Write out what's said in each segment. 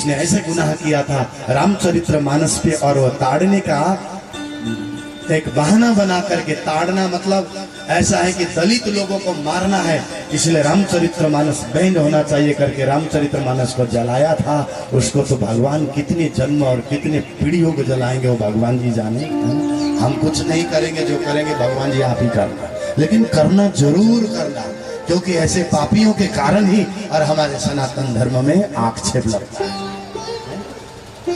उसने ऐसे गुनाह किया था रामचरित्र मानस पे, और वो ताड़ने का एक बहाना बना करके, ताड़ना मतलब ऐसा है कि दलित लोगों को मारना है, इसलिए रामचरित्र मानस बैन होना चाहिए करके रामचरित्र मानस को जलाया था। उसको तो भगवान कितने जन्म और कितने पीढ़ियों को जलाएंगे वो भगवान जी जाने। हम कुछ नहीं करेंगे, जो करेंगे भगवान जी आप ही करना, लेकिन करना जरूर करना, क्योंकि ऐसे पापियों के कारण ही और हमारे सनातन धर्म में आक्षेप लगता है।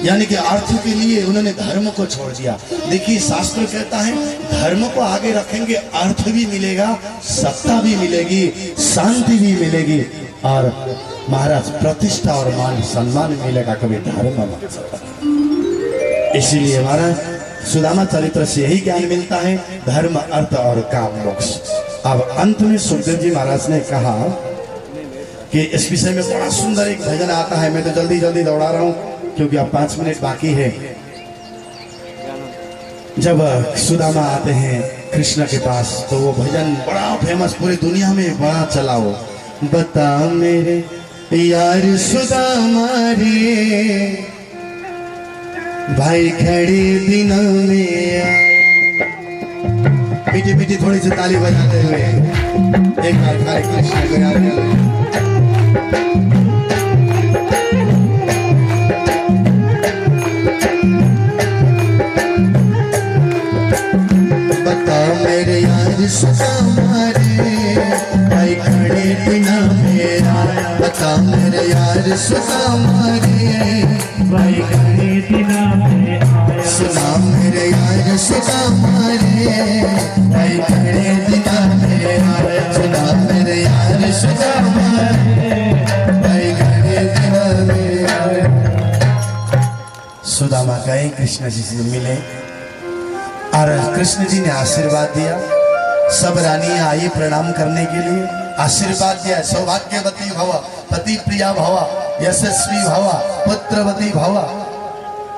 यानी कि अर्थ के लिए उन्होंने धर्म को छोड़ दिया। देखिए शास्त्र कहता है धर्म को आगे रखेंगे, अर्थ भी मिलेगा, सत्ता भी मिलेगी, शांति भी मिलेगी, और महाराज प्रतिष्ठा और मान सम्मान मिलेगा, कभी धर्म मत छोड़ना। इसीलिए महाराज सुदामा चरित्र से यही ज्ञान मिलता है, धर्म अर्थ और काम मोक्ष। अब अंत में सुखदेव जी महाराज ने कहा कि इस विषय में बड़ा सुंदर एक भजन आता है। मैं तो जल्दी जल्दी दौड़ा रहा हूं क्योंकि अब 5 मिनट बाकी है। जब सुदामा आते हैं कृष्ण के पास तो वो भजन बड़ा फेमस, पूरी दुनिया में बड़ा चला। वो बता मेरे यार सुदामा रे, भाई खड़े दिनों में। पीटी पीटी थोड़ी सी ताली बजाते हुए एक बार हरे कृष्ण को याद करें। बता मेरे यार सुदामा रे, भाई खड़े बिना मेरा। बता मेरे यार सुदामा रे, भाई खड़े बिना मेरा। सुना मेरे यार सुदामा रे, भाई खड़े बिना मेरा। सुना मेरे यार सुदामा रे, भाई खड़े बिना मेरा। सुदामा गए कृष्ण जी से मिले और कृष्ण जी ने आशीर्वाद दिया। सब रानियां आई प्रणाम करने के लिए, आशीर्वाद दिया, सौभाग्यवती भव, पति प्रिया भव, यशस्वी भव, पुत्रवती भव।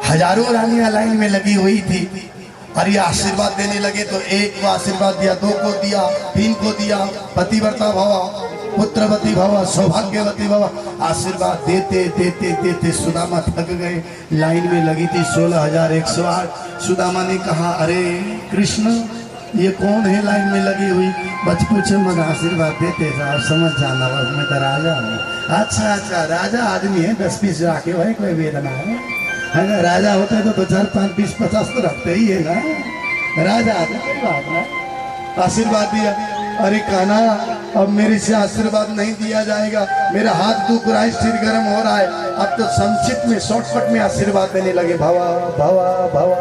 हजारों रानियां लाइन में लगी हुई थी और ये आशीर्वाद देने लगे। तो एक को आशीर्वाद दिया, 2 को दिया, 3 को दिया, पतिव्रता भव, पुत्रवती भव, सौभाग्यवती भव। आशीर्वाद देते देते देते सुदामा थक गए। लाइन में लगी थी 16,108। सुदामा ने कहा अरे कृष्ण ये कौन है लाइन में लगी हुई? बच पूछे मत, आशीर्वाद देते साहब, समझ जाना बस मैं तो राजा हूँ। अच्छा अच्छा राजा आदमी है, 10-20 राखे भाई, कोई वेदना है? अगर राजा होते तो 2, 4, 5, 20, 50 तो रखते ही है ना। राजा आते कोई बात ना। आशीर्वाद दिया। अरे कान्हा अब मेरे से आशीर्वाद नहीं दिया जाएगा, मेरा हाथ दुख रहा है, सिर गर्म हो रहा है। अब तो संक्षिप्त में शॉर्टकट में आशीर्वाद देने लगे। भवा भवा भवा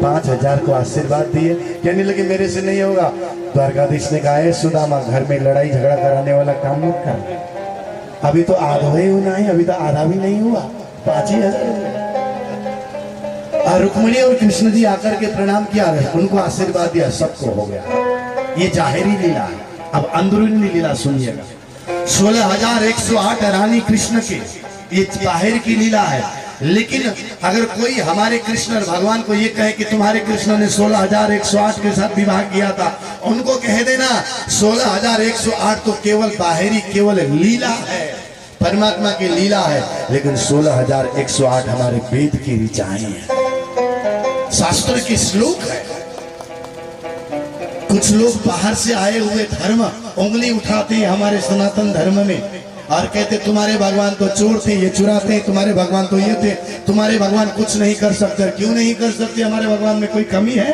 5,000 को आशीर्वाद दिए। कहने लगे मेरे से नहीं होगा। द्वारकाधीश ने कहा है सुदामा घर में लड़ाई झगड़ा कराने वाला काम मत कर। अभी तो आधा ही होना है, अभी तो आधा भी नहीं हुआ, 5,000। और रुक्मिणी और कृष्ण जी आकर के प्रणाम किया, उनको आशीर्वाद दिया, सबको हो गया। ये जाहिरी लीला है। अब अंदरूनी लीला सुनिएगा। 16,108 रानी कृष्ण के, ये बाहर की लीला है। लेकिन अगर कोई हमारे कृष्ण भगवान को ये कहे कि तुम्हारे कृष्ण ने 16,108 के साथ विवाह किया था, उनको कह देना 16,108 तो केवल बाहरी, केवल लीला है, परमात्मा की लीला है। लेकिन 16,108 हमारे वेद की ऋचाएं हैं, शास्त्र की श्लोक है। कुछ लोग बाहर से आए हुए धर्म उंगली उठाते हैं हमारे सनातन धर्म में और कहते तुम्हारे भगवान तो चोर थे, ये चुराते, तुम्हारे भगवान तो ये थे, तुम्हारे भगवान कुछ नहीं कर सकते। क्यों नहीं कर सकते? हमारे भगवान में कोई कमी है?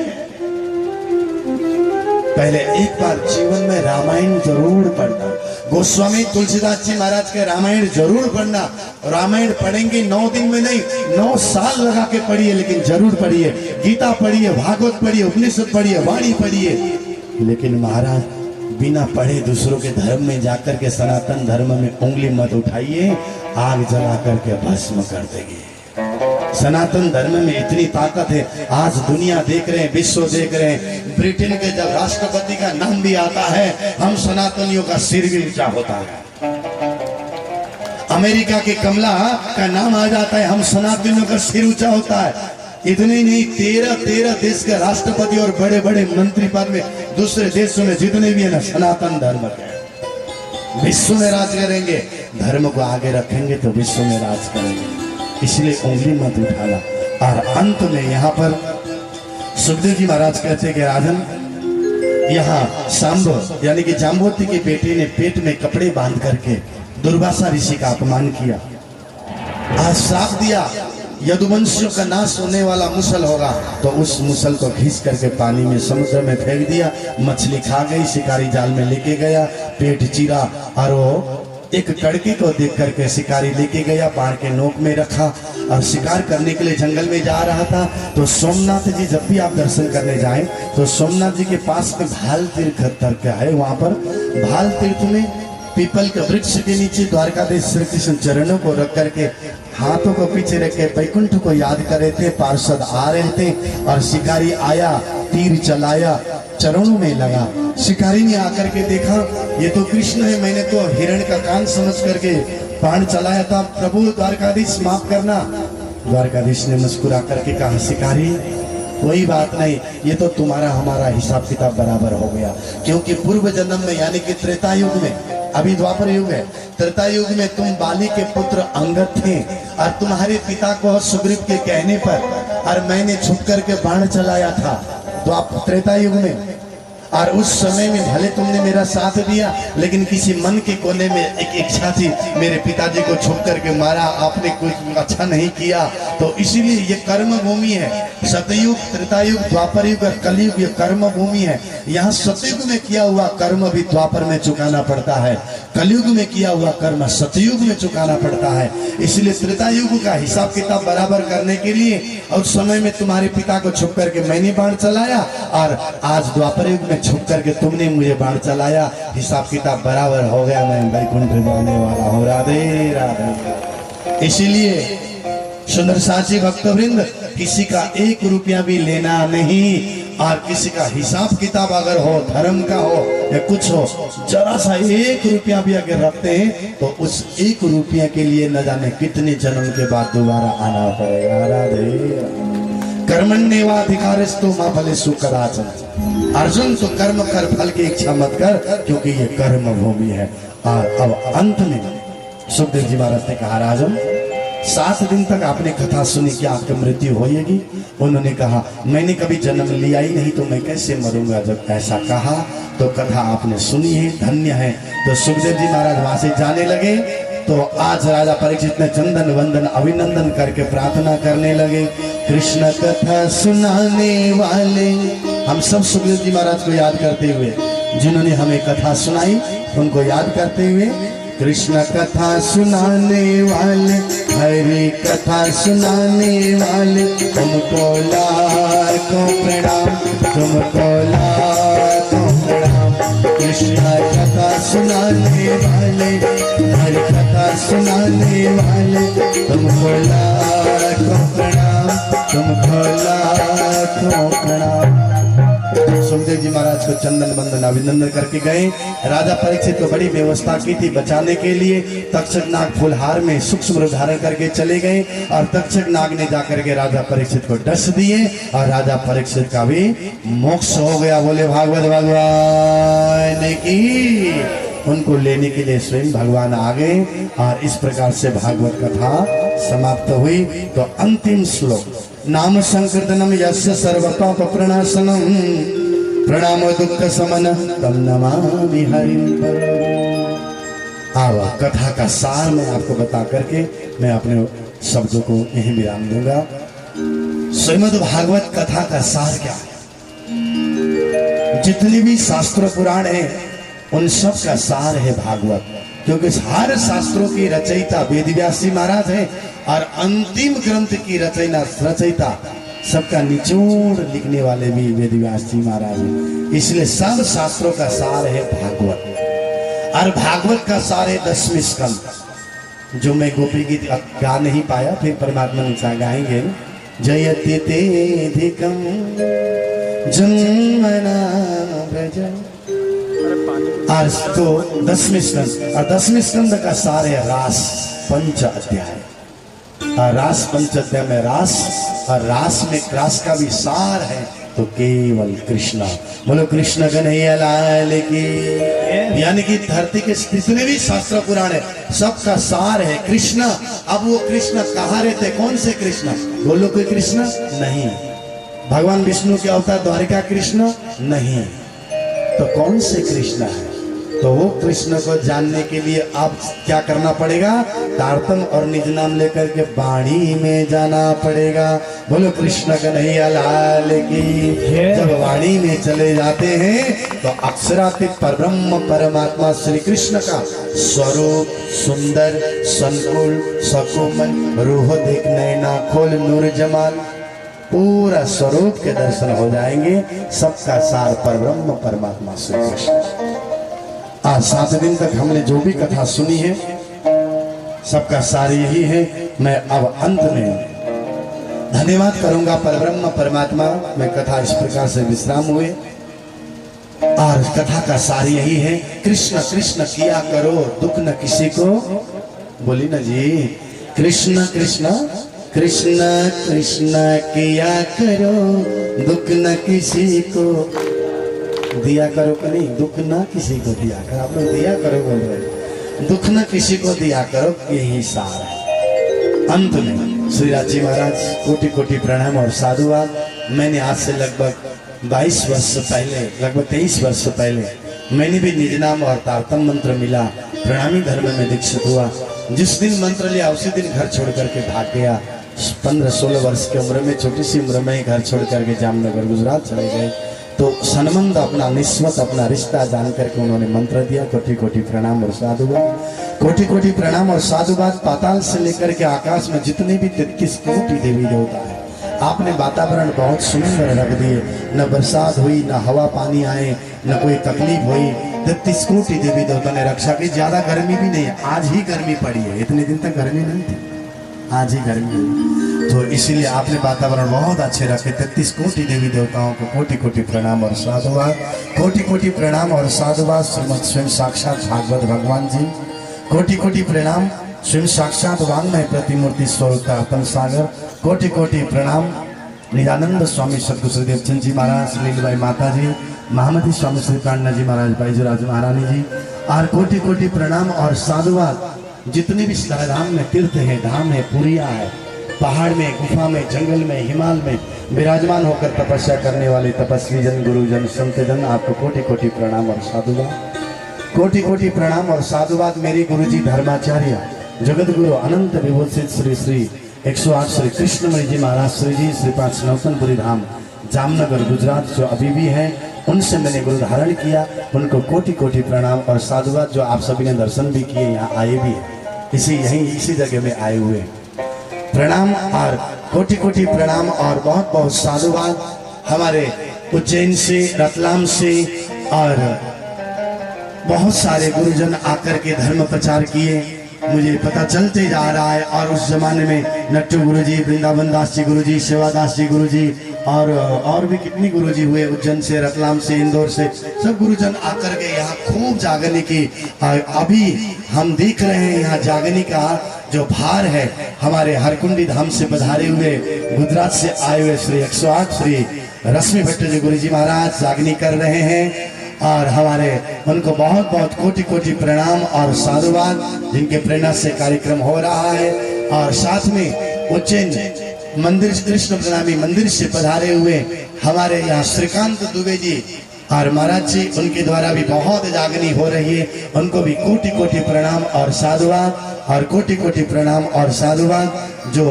पहले एक बार जीवन में रामायण जरूर पढ़ना। गोस्वामी तुलसीदास जी महाराज के रामायण जरूर पढ़ना। रामायण पढ़ेंगे 9 दिन में नहीं, 9 साल लगा के पढ़िए, लेकिन जरूर पढ़िए। गीता पढ़िए, भागवत पढ़िए, उपनिषद पढ़िए, वाणी पढ़िए। लेकिन महाराज बिना पढ़े दूसरों के धर्म में जाकर के सनातन धर्म में उंगली मत उठाइए, आग जला करके भस्म कर देंगे। सनातन धर्म में इतनी ताकत है। आज दुनिया देख रहे हैं, विश्व देख रहे हैं। ब्रिटेन के जब राष्ट्रपति का नाम भी आता है, हम सनातनियों का सिर भी ऊंचा होता है। अमेरिका के कमला का नाम आ जाता है, हम सनातनियों का सिर ऊंचा होता है। इतने ही नहीं, 13 देश के राष्ट्रपति और बड़े बड़े मंत्री पद में दूसरे देशों में जितने भी है ना, सनातन धर्म के विश्व में राज करेंगे। धर्म को आगे रखेंगे तो विश्व में राज करेंगे। इसलिए उंगली मत उठाना। और अंत में यहाँ पर सुखदेव जी महाराज कहते कि राजन, यहाँ सांब यानी कि जाम्बवती के बेटे ने पेट में कपड़े बांध करके दुर्वासा ऋषि का अपमान किया, आज श्राप दिया यदुवंशियों का नाश होने वाला मुसल होगा, तो उस मुसल को खींच करके पानी में समुद्र में फेंक दिया। मछली खा गई, शिकारी जाल में लेके गया, पेट चीरा, और वो एक कड़की को देख करके शिकारी लेके गया, बाण के नोक में रखा और शिकार करने के लिए जंगल में जा रहा था। तो सोमनाथ जी, जब भी आप दर्शन करने जाएं तो सोमनाथ जी के पास में भाल तीर्थ करके है, वहां पर भाल तीर्थ में पीपल के वृक्ष के नीचे द्वारकाधीश श्री कृष्ण चरणों को रख करके हाथों को पीछे रख के बैकुंठ को याद कर रहे थे। पार्षद आ रहे थे और शिकारी आया, तीर चलाया, चरणों में लगा। शिकारी ने आकर के देखा ये तो कृष्ण है, मैंने तो हिरण का कान समझ करके बाण चलाया था, प्रभु द्वारकाधीश माफ करना। द्वारकाधीश ने मुस्कुरा करके कहा, शिकारी कोई बात नहीं, ये तो तुम्हारा हमारा हिसाब किताब बराबर हो गया, क्योंकि पूर्व जन्म में यानी कि त्रेता युग में, अभी द्वापर युग है, त्रेता युग में तुम बाली के पुत्र अंगद थे और तुम्हारे पिता को सुग्रीव के कहने पर और मैंने छुप करके बाण चलाया था त्रेता युग में। और उस समय में भले तुमने मेरा साथ दिया, लेकिन किसी मन के कोने में एक इच्छा थी, मेरे पिताजी को छुप करके मारा, आपने कुछ अच्छा नहीं किया। तो इसीलिए ये कर्म भूमि है। सतयुग, त्रेतायुग, द्वापर युग और कलयुग ये कर्म भूमि है। यहाँ सतयुग में किया हुआ कर्म भी द्वापर में चुकाना पड़ता है, कलयुग में किया हुआ कर्म सतयुग में चुकाना पड़ता है। इसलिए त्रेतायुग का हिसाब किताब बराबर करने के लिए और समय में तुम्हारे पिता को छुप करके मैंने बाण चलाया, और आज द्वापर युग में छुप करके तुमने मुझे बाण चलाया, हिसाब किताब बराबर हो गया, मैं वैकुंठ जाने वाला हूँ। राधे राधे। इसीलिए सुंदर साची भक्तवृंद, किसी का 1 रुपया भी लेना नहीं, और किसी का हिसाब किताब अगर हो, धर्म का हो या कुछ हो, जरा सा 1 रुपया भी अगर रखते हैं तो उस 1 रुपया के लिए न जाने कितने जन्म के बाद दोबारा आना पड़ेगा। राधे। कर्मण्येवाधिकारस्तु मा फलेषु कदाचन। अर्जुन, तो कर्म कर, फल की इच्छा मत कर, क्योंकि ये कर्म भूमि है। और अब अंत में सुखदेव जी महाराज ने कहा, राजन 7 दिन तक आपने कथा सुनी कि आपकी मृत्यु होएगी। उन्होंने कहा, मैंने कभी जन्म लिया ही नहीं, तो मैं कैसे मरूंगा। जब ऐसा कहा तो कथा आपने सुनी है, धन्य है। तो सुखदेव जी महाराज वहां से जाने लगे। तो आज राजा परीक्षित ने चंदन वंदन अभिनंदन करके प्रार्थना करने लगे। कृष्ण कथा सुनाने वाले, हम सब सुखदेव जी महाराज को याद करते हुए, जिन्होंने हमें कथा सुनाई उनको याद करते हुए, कृष्ण कथा सुनाने वाले, हरि कथा सुनाने वाले, तुमको लाखों प्रणाम, तुमको लाखों प्रणाम। कृष्ण कथा सुनाने वाले, हरि कथा सुनाने वाले, तुमको लाखों प्रणाम, तुमको लाखों प्रणाम। सुखदेव जी महाराज को चंदन बंदन अभिनंदन करके गए। राजा परीक्षित को बड़ी व्यवस्था की थी बचाने के लिए। तक्षक नाग फूलहार में सूक्ष्म रूप धारण करके चले गए और तक्षक नाग ने जाकर के राजा परीक्षित को डस दिए और राजा परीक्षित का भी मोक्ष हो गया। बोले भागवत भगवान की। उनको लेने के लिए स्वयं भगवान आ गए और इस प्रकार से भागवत कथा समाप्त हुई। तो अंतिम श्लोक, नाम संकीर्तनम यस्य सर्वपाप प्रणाशनम प्रणाम दुख समन तम नमामि हरिं। आवा कथा का सार मैं आपको बता करके मैं अपने शब्दों को यहीं विराम दूंगा। श्रीमद् भागवत कथा का सार क्या है? जितने भी शास्त्र पुराण है उन सब का सार है भागवत, क्योंकि हर शास्त्रों की रचयिता वेदव्यास जी महाराज है और अंतिम ग्रंथ की रचयिता सबका निचोड़ लिखने वाले भी वेदव्यास जी महाराज हैं। इसलिए सब शास्त्रों का सार है भागवत और भागवत का सार है 10वें स्कंद, जो मैं गोपी गीत गा नहीं पाया, फिर परमात्मा ने गाएंगे। जयति तेधिकं जन्मना व्रज। आज तो 10वें स्कंद और 10वें स्कंद का सार है रास 5 अध्याय। रास 5 अध्याय में रास और रास में रास का भी सार है तो केवल कृष्णा। बोलो कृष्ण कन्हैया लाल की। यानी कि धरती के जितने भी शास्त्र पुराण है सबका सार है कृष्ण। अब वो कृष्ण कहाँ रहते, कौन से कृष्ण? बोलो कोई कृष्ण नहीं। भगवान विष्णु के अवतार द्वारिका कृष्ण नहीं, तो कौन से कृष्ण है? तो वो कृष्ण को जानने के लिए आप क्या करना पड़ेगा? तारतम और निज नाम लेकर के वाणी में जाना पड़ेगा। बोलो कृष्ण कन्हैया लाल की। जब वाणी में चले जाते हैं तो अक्षरातीत परब्रह्म परमात्मा श्री कृष्ण का स्वरूप सुंदर संकुल सकोमल रूह देख नैना खोल नूर जमाल पूरा स्वरूप के दर्शन हो जाएंगे। सबका सार परब्रह्म परमात्मा श्री कृष्ण। आज 7 दिन तक हमने जो भी कथा सुनी है सबका सार यही है। मैं अब अंत में धन्यवाद करूंगा परब्रह्म परमात्मा में कथा इस प्रकार से विश्राम हुए और कथा का सार यही है, कृष्ण कृष्ण किया करो दुख न किसी को। बोली ना जी, कृष्ण कृष्ण कृष्ण कृष्ण किया करो दुख न किसी को। दिया करो कि नहीं, दुख न किसी को दिया करो। आप लोग दिया करो बोल रहे, दुख न किसी को दिया करो, यही सार है। अंत में श्री राजी महाराज कोटि कोटि प्रणाम और साधुवाद। मैंने आज से लगभग 22 वर्ष पहले, लगभग 23 वर्ष पहले मैंने भी निज नाम और तारतम मंत्र मिला, प्रणामी धर्म में दीक्षित हुआ। जिस दिन मंत्र लिया उसी दिन घर छोड़ करके भाग गया। 15-16 वर्ष की उम्र में, छोटी सी उम्र में घर छोड़ करके जामनगर गुजरात चले गए। तो संबंध अपना निस्वत अपना रिश्ता जान करके उन्होंने मंत्र दिया। कोटि कोटि प्रणाम और साधुवाद, कोटि कोटि प्रणाम और साधुवाद। पाताल से लेकर के आकाश में जितने भी 33 कोटि देवी देवता है, आपने वातावरण बहुत सुंदर रख दिए। न बरसात हुई, न हवा पानी आए, न कोई तकलीफ हुई। 33 कोटि देवी देवता ने रक्षा की। ज्यादा गर्मी भी नहीं, आज ही गर्मी पड़ी है, इतने दिन तक गर्मी नहीं थी, आज ही गर्मी हुई। तो इसीलिए आपने वातावरण बहुत अच्छे रखे। 33 कोटि देवी देवताओं को कोटि कोटि प्रणाम और साधुवाद, कोटि कोटि प्रणाम और साधुवाद। श्रीमद स्वयं साक्षात भागवत भगवान जी, कोटि कोटि प्रणाम। स्वयं साक्षात वांग्मय प्रतिमूर्ति स्वरूप तारतम सागर, कोटि कोटि प्रणाम। निजानंद स्वामी सदगुरु श्री देवचंद जी महाराज, लीलबाई माता जी, महामती स्वामी श्री कान्हा जी महाराज, बाईजूराज महारानी जी, और कोटि कोटि प्रणाम और साधुवाद। जितने भी धाम में तीर्थ है, धाम है, पुरिया है, पहाड़ में, गुफा में, जंगल में, हिमालय में विराजमान होकर तपस्या करने वाले तपस्वी जन, गुरुजन, संत जन, आपको कोटि कोटि प्रणाम और साधुवाद, कोटि कोटि प्रणाम और साधुवाद। मेरे गुरुजी धर्माचार्य जगत गुरु अनंत विभूषित श्री श्री 108 श्री कृष्णमणि जी महाराज श्री जी, श्री 5 नौतनपुरी धाम जामनगर गुजरात जो अभी भी हैं, उनसे मैंने गुरु धारण किया। उनको कोटि कोटि प्रणाम और साधुवाद। जो आप सभी ने दर्शन भी किए, यहाँ आए भी हैं, इसी जगह में आए हुए प्रणाम और कोटि कोटि प्रणाम और बहुत बहुत साधुवाद। हमारे उज्जैन से, रतलाम से और बहुत सारे गुरुजन आकर के धर्म प्रचार किए। मुझे पता चलते जा रहा है। और उस जमाने में नट्टू गुरुजी, वृंदावन दास जी गुरुजी, सेवादास जी गुरुजी और भी कितनी गुरुजी हुए उज्जैन से, रतलाम से, इंदौर से, सब गुरुजन आकर के यहाँ खूब जागने की। अभी हम देख रहे हैं यहाँ जागने का जो भार है। हमारे हरकुंडी धाम से पधारे हुए, गुजरात से आए हुए श्री 108 श्री रश्मि भट्ट जी गुरुजी महाराज जागनी कर रहे हैं। और हमारे उनको बहुत बहुत कोटि कोटि प्रणाम और साधुवाद, जिनके प्रेरणा से कार्यक्रम हो रहा है। और साथ में उज्जैन मंदिर, कृष्ण प्रणामी मंदिर से पधारे हुए हमारे यहाँ श्रीकांत दुबे जी और महाराज जी, उनके द्वारा भी बहुत जागनी हो रही है। उनको भी कोटि कोटि प्रणाम और साधुवाद, और कोटि कोटि प्रणाम और साधुवाद। जो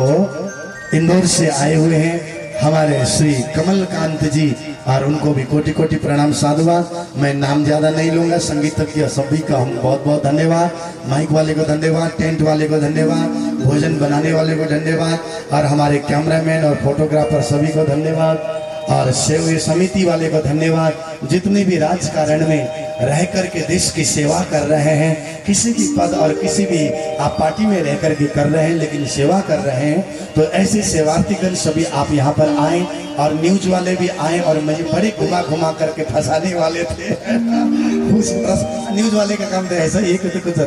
इंदौर से आए हुए हैं हमारे श्री कमलकांत जी, और उनको भी कोटि कोटि प्रणाम साधुवाद। मैं नाम ज्यादा नहीं लूंगा। संगीतज्ञ सभी का हम बहुत बहुत धन्यवाद। माइक वाले को धन्यवाद, टेंट वाले को धन्यवाद, भोजन बनाने वाले को धन्यवाद, और हमारे कैमरामैन और फोटोग्राफर सभी को धन्यवाद, और सेवा समिति वाले को धन्यवाद। जितने भी राजकारण में रह करके देश की सेवा कर रहे हैं, किसी भी पद और किसी भी आप पार्टी में रह करके कर रहे हैं, लेकिन सेवा कर रहे हैं, तो ऐसे सेवार्थीगण सभी आप यहाँ पर आए। और न्यूज वाले भी आए, और मुझे बड़े घुमा घुमा करके फंसाने वाले थे। न्यूज वाले का काम तो ऐसा ही है कि कुछ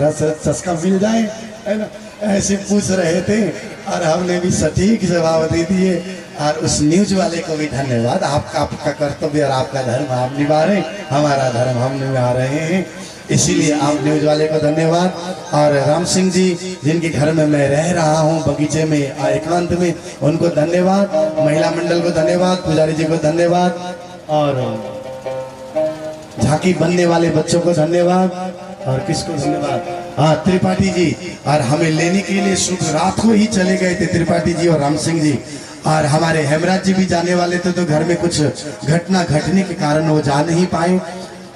चस्का मिल जाए, है ना, ऐसे पूछ रहे थे, और हमने भी सटीक जवाब दे दिए। और उस न्यूज वाले को भी धन्यवाद। आपका कर्तव्य और आपका धर्म आप निभा रहे, हमारा धर्म हम निभा रहे हैं, इसीलिए आप न्यूज वाले को धन्यवाद। और राम सिंह जी जिनके घर में मैं रह रहा हूँ बगीचे में एकांत में, उनको धन्यवाद। महिला मंडल को धन्यवाद, पुजारी जी को धन्यवाद, और झांकी बनने वाले बच्चों को धन्यवाद। और किसको धन्यवाद? हाँ, त्रिपाठी जी। और हमें लेने के लिए शुभ रात को ही चले गए थे त्रिपाठी जी और राम सिंह जी। और हमारे हेमराज जी भी जाने वाले थे, तो घर में कुछ घटना घटने के कारण वो जा नहीं पाए।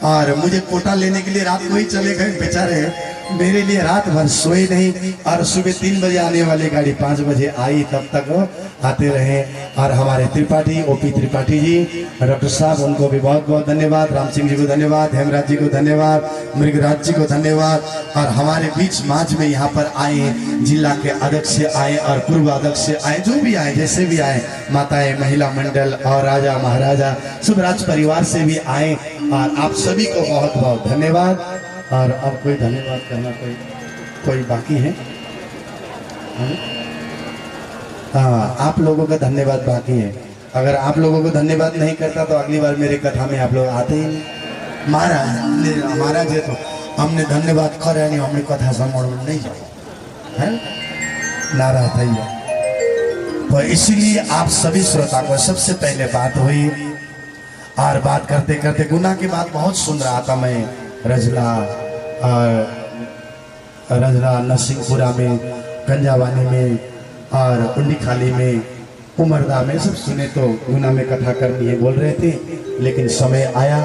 और मुझे कोटा लेने के लिए रात को ही चले गए बेचारे, मेरे लिए रात भर सोए नहीं। और सुबह 3 बजे आने वाली गाड़ी 5 बजे आई, तब तक वो आते रहे। और हमारे त्रिपाठी ओपी त्रिपाठी जी, डॉक्टर साहब, उनको भी बहुत बहुत धन्यवाद। राम सिंह जी को धन्यवाद, हेमराज जी को धन्यवाद, मृगराज जी को धन्यवाद। और हमारे बीच मांझ में यहाँ पर आए हैं, जिला के अध्यक्ष से आए और पूर्व अध्यक्ष से आए, जो भी आए जैसे भी आए, माताएं, महिला मंडल और राजा महाराजा सब राज परिवार से भी आए। और आप सभी को बहुत बहुत धन्यवाद। और अब कोई धन्यवाद करना कोई बाकी है? हाँ, आप लोगों का धन्यवाद बाकी है। अगर आप लोगों को धन्यवाद नहीं करता तो अगली बार मेरे कथा में आप लोग आते ही नहीं। महाराज है तो हमने धन्यवाद करे नहीं, हमने कथा संभाल नहीं जाए, नाराज था। तो इसीलिए आप सभी श्रोता को सबसे पहले बात हुई, और बात करते करते गुना की बात बहुत सुन रहा था मैं। रजला नरसिंहपुरा में, गंजावानी में और उंडी खाली में, उमरदा में सब सुने। तो गुना में कथा करनी है बोल रहे थे, लेकिन समय आया।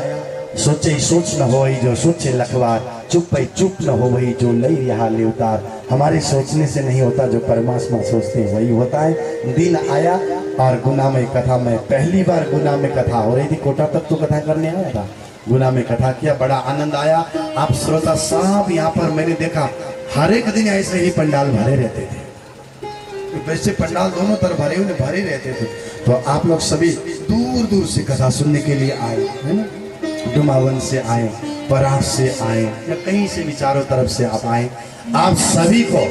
सोचे सोच न हो जो सोचे लखवार, चुप चुप न हो वही जो लई यहाँ ले उतार। हमारे सोचने से नहीं होता, जो परमात्मा सोचते हैं वही होता है। दिन आया और गुना में कथा में पहली बार गुना में कथा हो रही थी। कोटा तक तो कथा करने आया था, गुना में कथा किया, बड़ा आनंद आया। आप श्रोता साहब यहाँ पर मैंने देखा हर एक दिन ऐसे ही पंडाल भरे रहते थे, वैसे पंडाल दोनों तरफ भरे रहते थे। तो आप लोग सभी दूर दूर से कथा सुनने के लिए आए, है ना? डुमावन से आए, पराग से आए, या कहीं से भी चारों तरफ से आप आए। आप सभी को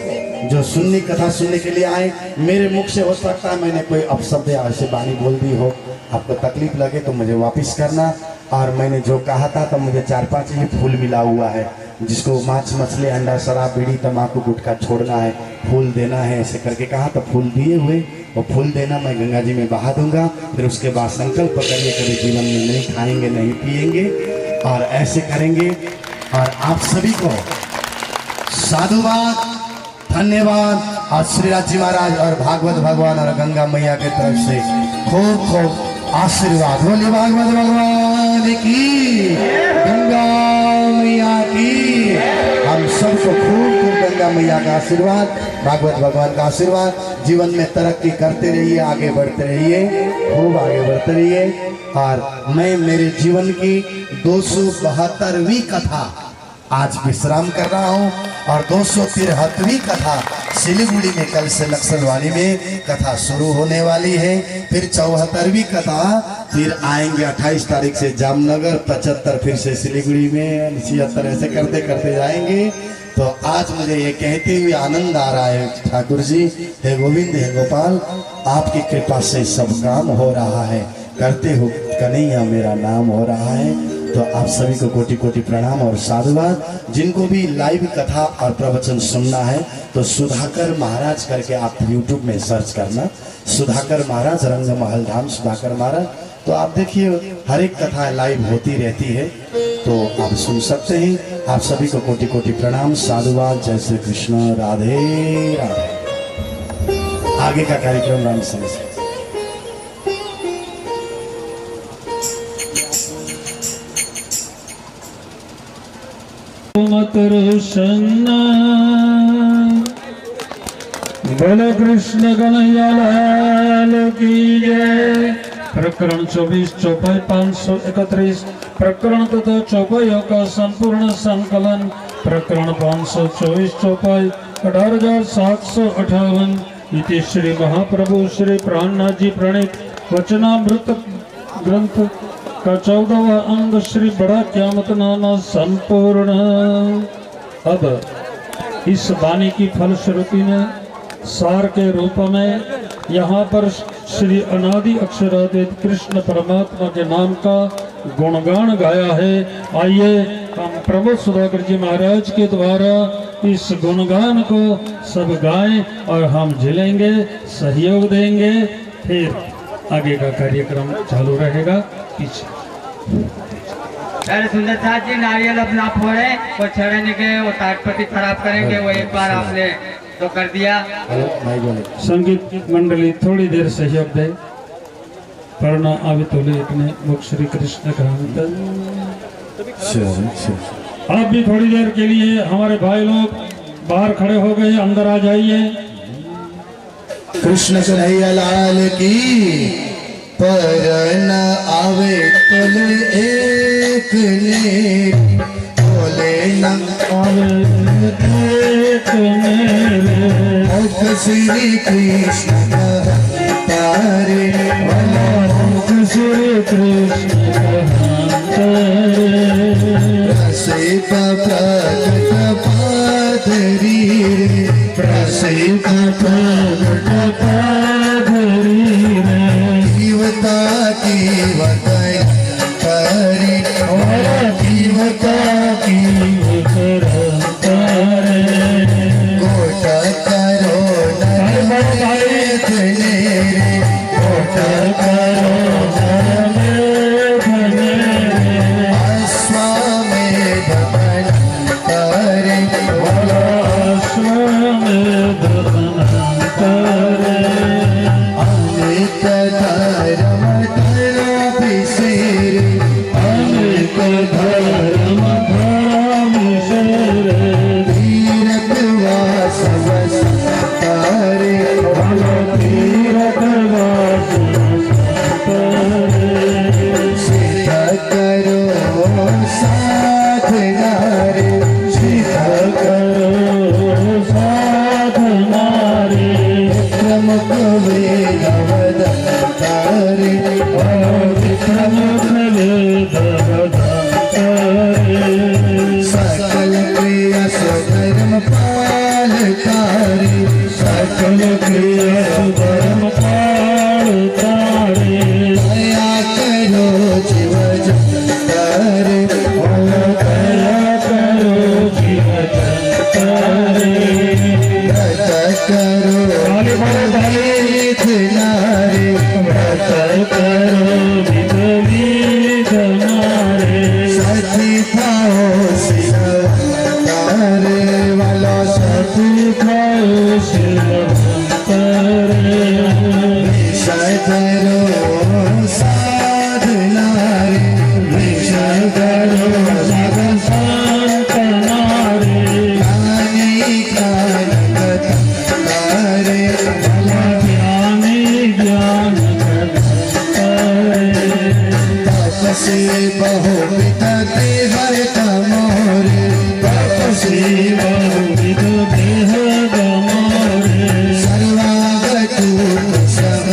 जो सुनने कथा सुनने के लिए आए, मेरे मुख से हो सकता है मैंने कोई अपशब्द या ऐसे बानी बोल दी हो, आपको तकलीफ लगे तो मुझे वापस करना। और मैंने जो कहा था तो मुझे 4-5 ही फूल मिला हुआ है, जिसको मांस मछली अंडा शराब बीड़ी तम्बाकू गुटखा छोड़ना है, फूल देना है, ऐसे करके कहा। तो फूल दिए हुए, और फूल देना मैं गंगा जी में बहा दूंगा। फिर उसके बाद संकल्प करिए कभी जीवन में नहीं खाएंगे नहीं पिएंगे, और ऐसे करेंगे। और आप सभी को साधुवाद, धन्यवाद। और श्रीराज जी महाराज और भागवत भगवान और गंगा मैया की तरफ से खूब खूब आशीर्वाद। बोलिए भागवत भगवान की, गंगा मैया की। हम सबको खूब खूब गंगा मैया का आशीर्वाद, भागवत भगवान का आशीर्वाद। जीवन में तरक्की करते रहिए, आगे बढ़ते रहिए, खूब आगे बढ़ते रहिए। और मैं मेरे जीवन की 272वीं कथा आज विश्राम कर रहा हूँ, और 273वीं कथा सिलीगुड़ी में कल से नक्सलवाड़ी में कथा शुरू होने वाली है। फिर 74वीं कथा फिर आएंगे 28 तारीख से जामनगर, 75 फिर से सिलीगुड़ी में, 76 ऐसे करते करते जाएंगे। तो आज मुझे ये कहते हुए आनंद आ रहा है, ठाकुर जी हे गोविंद हे गोपाल, आपकी कृपा से सब काम हो रहा है, करते हो कन्हैया मेरा नाम हो रहा है। तो आप सभी को कोटि कोटि प्रणाम और साधुवाद। जिनको भी लाइव कथा और प्रवचन सुनना है तो सुधाकर महाराज करके आप YouTube में सर्च करना, सुधाकर महाराज, रंग महल धाम सुधाकर महाराज। तो आप देखिए हर एक कथा लाइव होती रहती है, तो आप सुन सकते हैं। आप सभी को कोटि कोटि प्रणाम, साधुवाद। जय श्री कृष्ण, राधे राधे। आगे का कार्यक्रम राम सिंह से। मत रोशना बोले कृष्ण कन्हैया लाल की जय। प्रकरण 24 चौपाई 531, प्रकरण तथा चौपाइयों का संपूर्ण संकलन। प्रकरण 524 चौपाई 18,758। इति श्री महाप्रभु श्री प्राणनाथ जी प्रणीत वचनामृत ग्रंथ का 14वां अंग श्री बड़ा क्यामत नामा संपूर्ण। अब इस वाणी की फलश्रुति में सार के रूप में यहाँ पर श्री अनादि अक्षरातीत कृष्ण परमात्मा के नाम का गुणगान गाया है। आइए हम प्रमोद सुधाकर जी महाराज के द्वारा इस गुणगान को सब गाएं और हम झिलेंगे, सहयोग देंगे, फिर आगे का कार्यक्रम चालू रहेगा। पीछे अरे सुंदर साथ जी नारियल अपना फोड़े, वो छड़ने के वो ताटपति खराब करेंगे, वो एक बार आपने तो कर दिया। संगीत मंडली थोड़ी देर सहयोग दे। पढ़ना आवे तोले अपने मुख श्री कृष्ण का आप भी थोड़ी देर के लिए हमारे भाई लोग बाहर खड़े हो गए, अंदर आ जाइए। कृष्ण कन्हैया लाल की पर न आवे तल एक ने बोले न आवे एक मेरे मुख श्री कृष्ण तारे मुख श्री कृष्ण प्रसिद्ध प्रकट पादरी प्रसिद्ध प्रकट पादरी जीवता की वतन करी जीवता की गोट करो गोट करो अश्वमेध करे अमृत धर्म धर्म अमृत धर्म तीरथ वासव तारे तीरथ सिद्ध करो साधना रे सिद्ध करो साधना रे प्रमुख वेद तारे प्रमुख वेद सकल क्रिया स्वधर्म पाल तारे सकल क्रिया स्वधर्म पाल तारे दया करो जीव जगतारे दया करो जीव जगतारे व्रत करो विपरीत नारे व्रत करो विपरीत नारे सती खाओ शिव तारे वाला सती खाओ शिव तारे विषय करो साधना रे विषय करो साधना रे ज्ञानी ज्ञान तारे ज्ञानी ज्ञान तपसी बहुविध देह तमोरे तपसी बहुविध देह तमोरे सर्वांग सब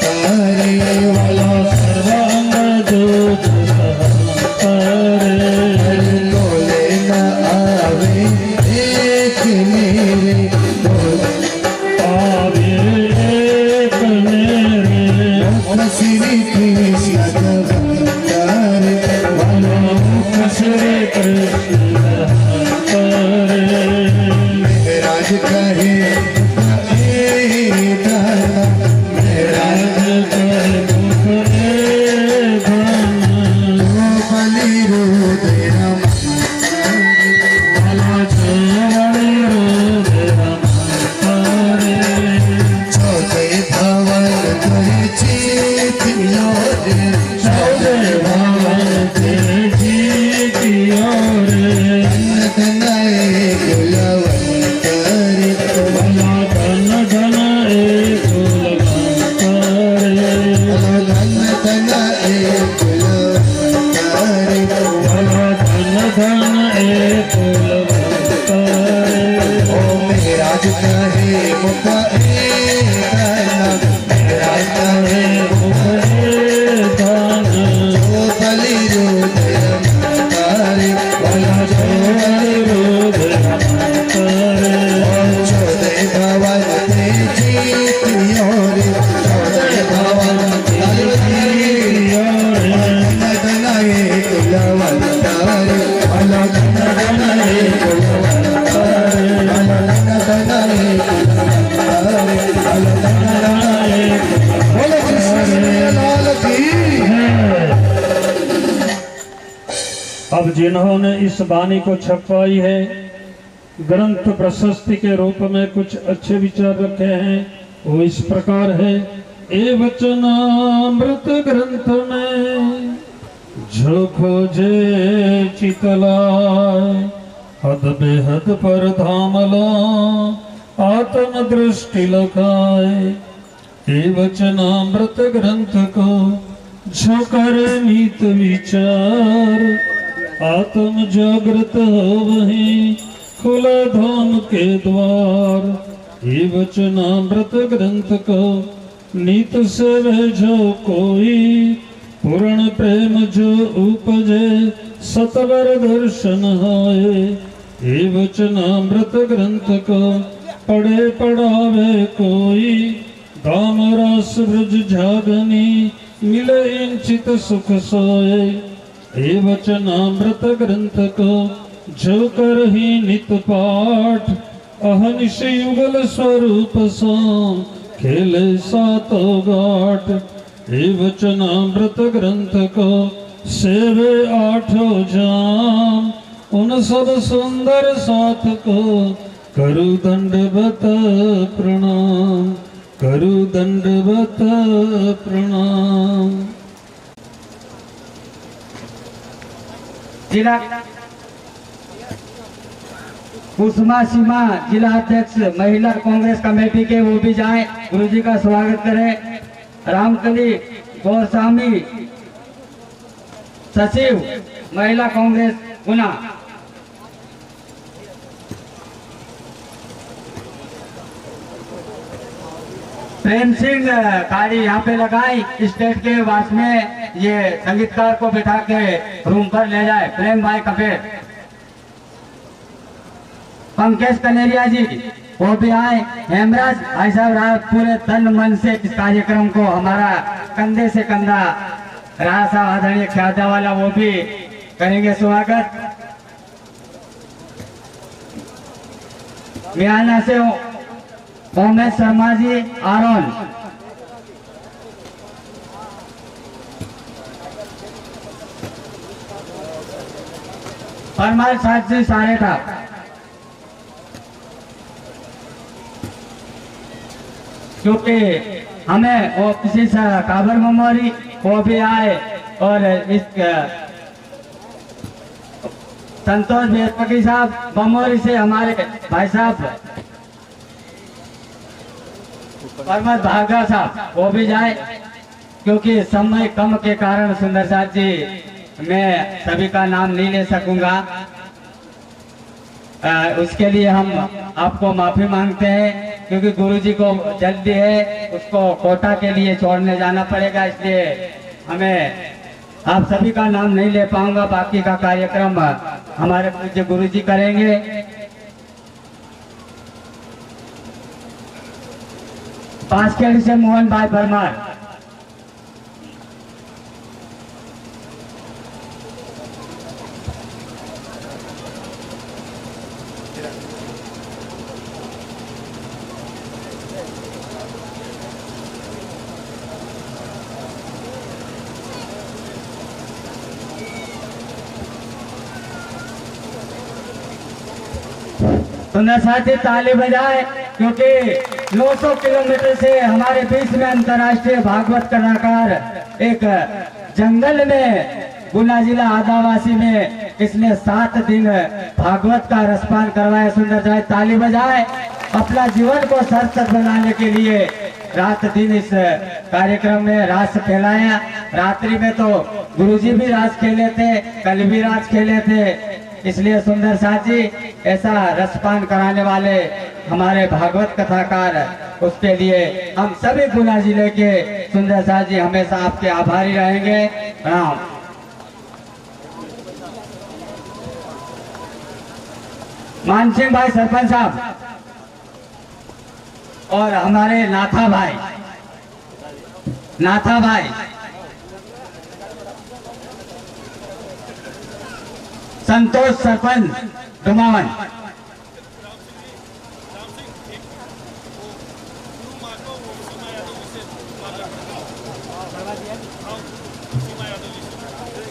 तारे वाला सर्वांग दूत तारे बोले न आवे एक मेरे बोले आवे एक मेरे श्री कृष्ण तारे वाला श्री कृष्ण तारे राज कहे जिन्होंने इस वाणी को छपवाई है, ग्रंथ प्रशस्ति के रूप में कुछ अच्छे विचार रखे हैं। वो इस प्रकार है। ए वचनामृत ग्रंथ में जो खोजे चितलाय, हद बेहद पर धामला आत्म दृष्टि लखाए। ए वचनामृत ग्रंथ को जो करे नीत विचार, आत्म जागृत हो वही खुले धाम के द्वार। ये वचनामृत ग्रंथ को नीत से वह जो कोई, पूर्ण प्रेम जो उपजे सतवर दर्शन होए। ये वचनामृत ग्रंथ को पढ़े पढ़ावे कोई, दाम रस ब्रज झागनी मिले इंचित सुख सोए। ये वचनामृत ग्रंथ को जो कर ही नित पाठ, अहनिश युगल स्वरूप साम खेले सातो गाठ। हे वचनामृत ग्रंथ को सेवे आठो जाम, उन सब सुंदर साथ को करु दंडवत प्रणाम, करु दंडवत प्रणाम। जिला कुसुमा सीमा जिला अध्यक्ष महिला कांग्रेस कमेटी के वो भी जाएं, गुरु जी का स्वागत करें। रामकली गोस्वामी सचिव महिला कांग्रेस गुना। प्रेम सिंह गाड़ी यहाँ पे लगाई, स्टेट के वास में ये संगीतकार को बिठा के रूम पर ले जाए। प्रेम भाई कपेर। पंकज कनेरिया जी वो भी आए। हेमराज भाई साहब रात पूरे तन मन से इस कार्यक्रम को हमारा कंधे से कंधा रहा साहब आदरणीय ख्यादा वाला वो भी करेंगे स्वागत। मियाना से मोहम्मद शर्मा जी आरोन। परमाल साथ जी सारे था। क्योंकि हमें वो किसी से काबर मेमोरी वो भी आए और इस संतोष बेसपकी साहब बमोरी से हमारे भाई साहब परमत भागा साहब वो भी जाए, क्योंकि समय कम के कारण सुंदर साथ जी मैं सभी का नाम नहीं ले सकूंगा। उसके लिए हम आपको माफी मांगते हैं, क्योंकि गुरुजी को जल्दी है, उसको कोटा के लिए छोड़ने जाना पड़ेगा, इसलिए हमें आप सभी का नाम नहीं ले पाऊंगा। बाकी का कार्यक्रम हमारे पूज्य गुरुजी करेंगे। बांसखेड़ी से मोहन भाई परमार। सुंदर साथी ताली बजाए, क्योंकि 900 किलोमीटर से हमारे बीच में अंतर्राष्ट्रीय भागवत कलाकार एक जंगल में गुना जिला आदिवासी में इसने 7 दिन भागवत का रसपान करवाया। सुंदर साथी ताली बजाए। अपना जीवन को सार्थक बनाने के लिए रात दिन इस कार्यक्रम में रास फैलाया। रात्रि में तो गुरुजी भी रास खेले थे, कल भी रास खेले थे, इसलिए सुंदर साथ जी ऐसा रसपान कराने वाले हमारे भागवत कथाकार, उसके लिए हम सभी गुना जिले के सुंदर साथ जी हमेशा आपके आभारी रहेंगे। प्रणाम। मान सिंह भाई सरपंच साहब और हमारे नाथा भाई संतोष सरपंच डुमावन।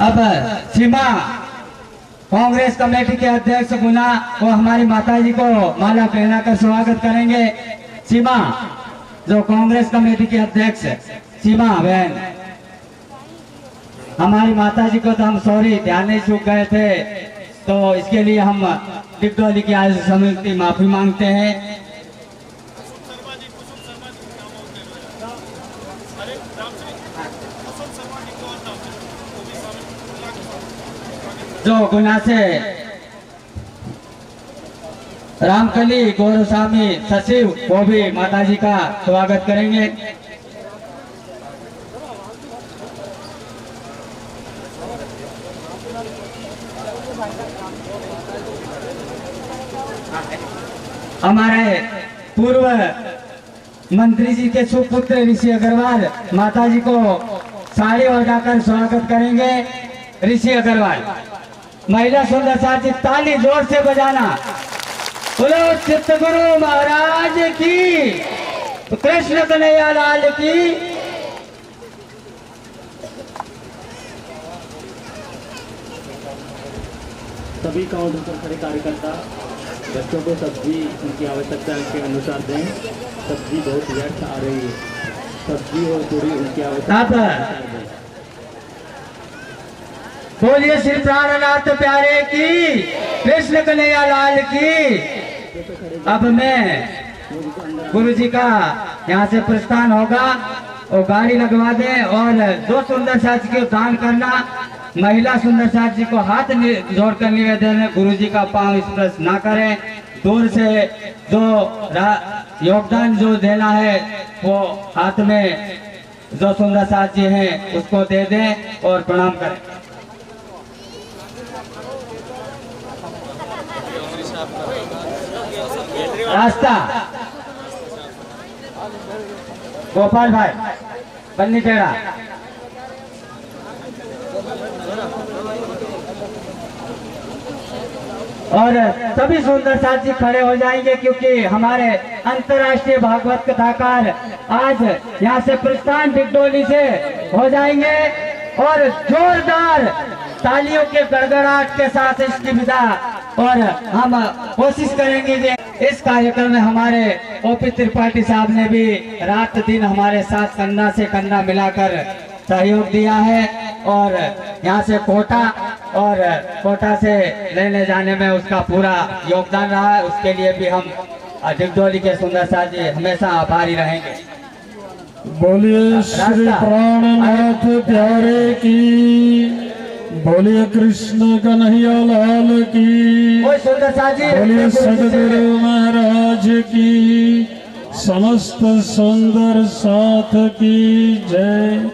अब सीमा कांग्रेस कमेटी के अध्यक्ष गुना वो हमारी माता जी को माला पहनाकर स्वागत करेंगे। सीमा जो कांग्रेस कमेटी के अध्यक्ष सीमा बहन, हमारी माता जी को तो हम सॉरी ध्यान नहीं चूक गए थे, तो इसके लिए हम डिगडोली की आज समिति माफी मांगते हैं। जो गुना से रामकली गौरस्वामी सचिव वो भी माता जी का स्वागत करेंगे। हमारे पूर्व मंत्री जी के सुपुत्र ऋषि अग्रवाल माता जी को साड़ी लगाकर स्वागत करेंगे। ऋषि अग्रवाल, महिला सुंदर साथी ताली जोर से बजाना। बोलो चित्त गुरु महाराज की, कृष्ण कन्हैया लाल की। सभी काउंटर पर खड़े कार्यकर्ता बच्चों को सब्जी उनकी आवश्यकता के अनुसार दें। सब्जी बहुत व्यर्थ आ रही है, सब्जी और पूरी उनकी आवश्यकता के अनुसार दें। बोलिए श्री प्राणनाथ प्यारे की, कृष्ण कन्हैया लाल की। अब मैं गुरु जी का यहाँ से प्रस्थान होगा और गाड़ी लगवा दें और जो सुंदर साथी को दान करना, महिला सुंदर साथी को हाथ जोड़कर निवेदन है गुरु जी का पांव स्पर्श ना करें। दूर से जो योगदान जो देना है वो हाथ में जो सुंदर साथी हैं उसको दे दें और प्रणाम करें। रास्ता गोपाल भाई बन्नी टेढ़ा। और सभी सुंदर साथी खड़े हो जाएंगे क्योंकि हमारे अंतर्राष्ट्रीय भागवत कथाकार आज यहाँ से प्रस्थान डिगडोली से हो जाएंगे और जोरदार तालियों के गड़गड़ाहट के साथ इसकी विदा। और हम कोशिश करेंगे कि इस कार्यक्रम में हमारे ओपी त्रिपाठी साहब ने भी रात दिन हमारे साथ कंधा से कंधा मिलाकर सहयोग दिया है और यहाँ से कोटा से लेने जाने में उसका पूरा योगदान रहा है। उसके लिए भी हम डिगडोली के सुंदर साथी हमेशा आभारी रहेंगे। बोलिए श्री प्राणनाथ प्यारे की, बोलिए कृष्ण कन्हैया लाल की, सुंदर साथी बोलिए सदगुरु महाराज की, समस्त सुंदर साथ की जय।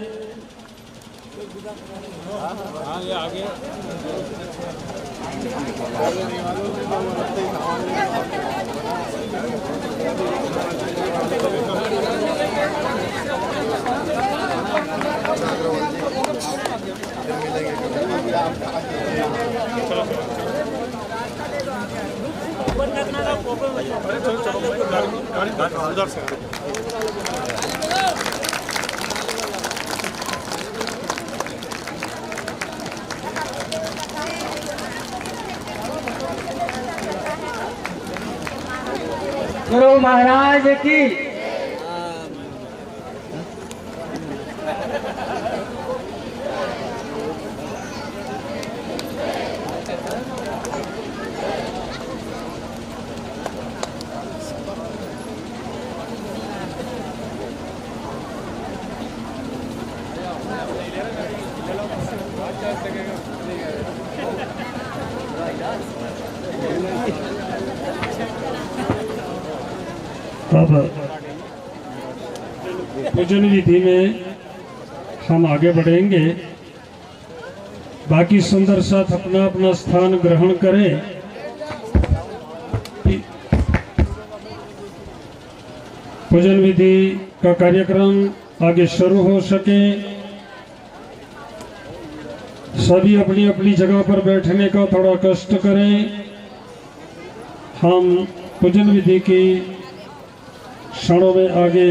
गुरु महाराज की। अब पूजन विधि में हम आगे बढ़ेंगे। बाकी सुंदर साथ अपना अपना स्थान ग्रहण करें। पूजन विधि का कार्यक्रम आगे शुरू हो सके, सभी अपनी अपनी जगह पर बैठने का थोड़ा कष्ट करें। हम पूजन विधि की क्षणों में आगे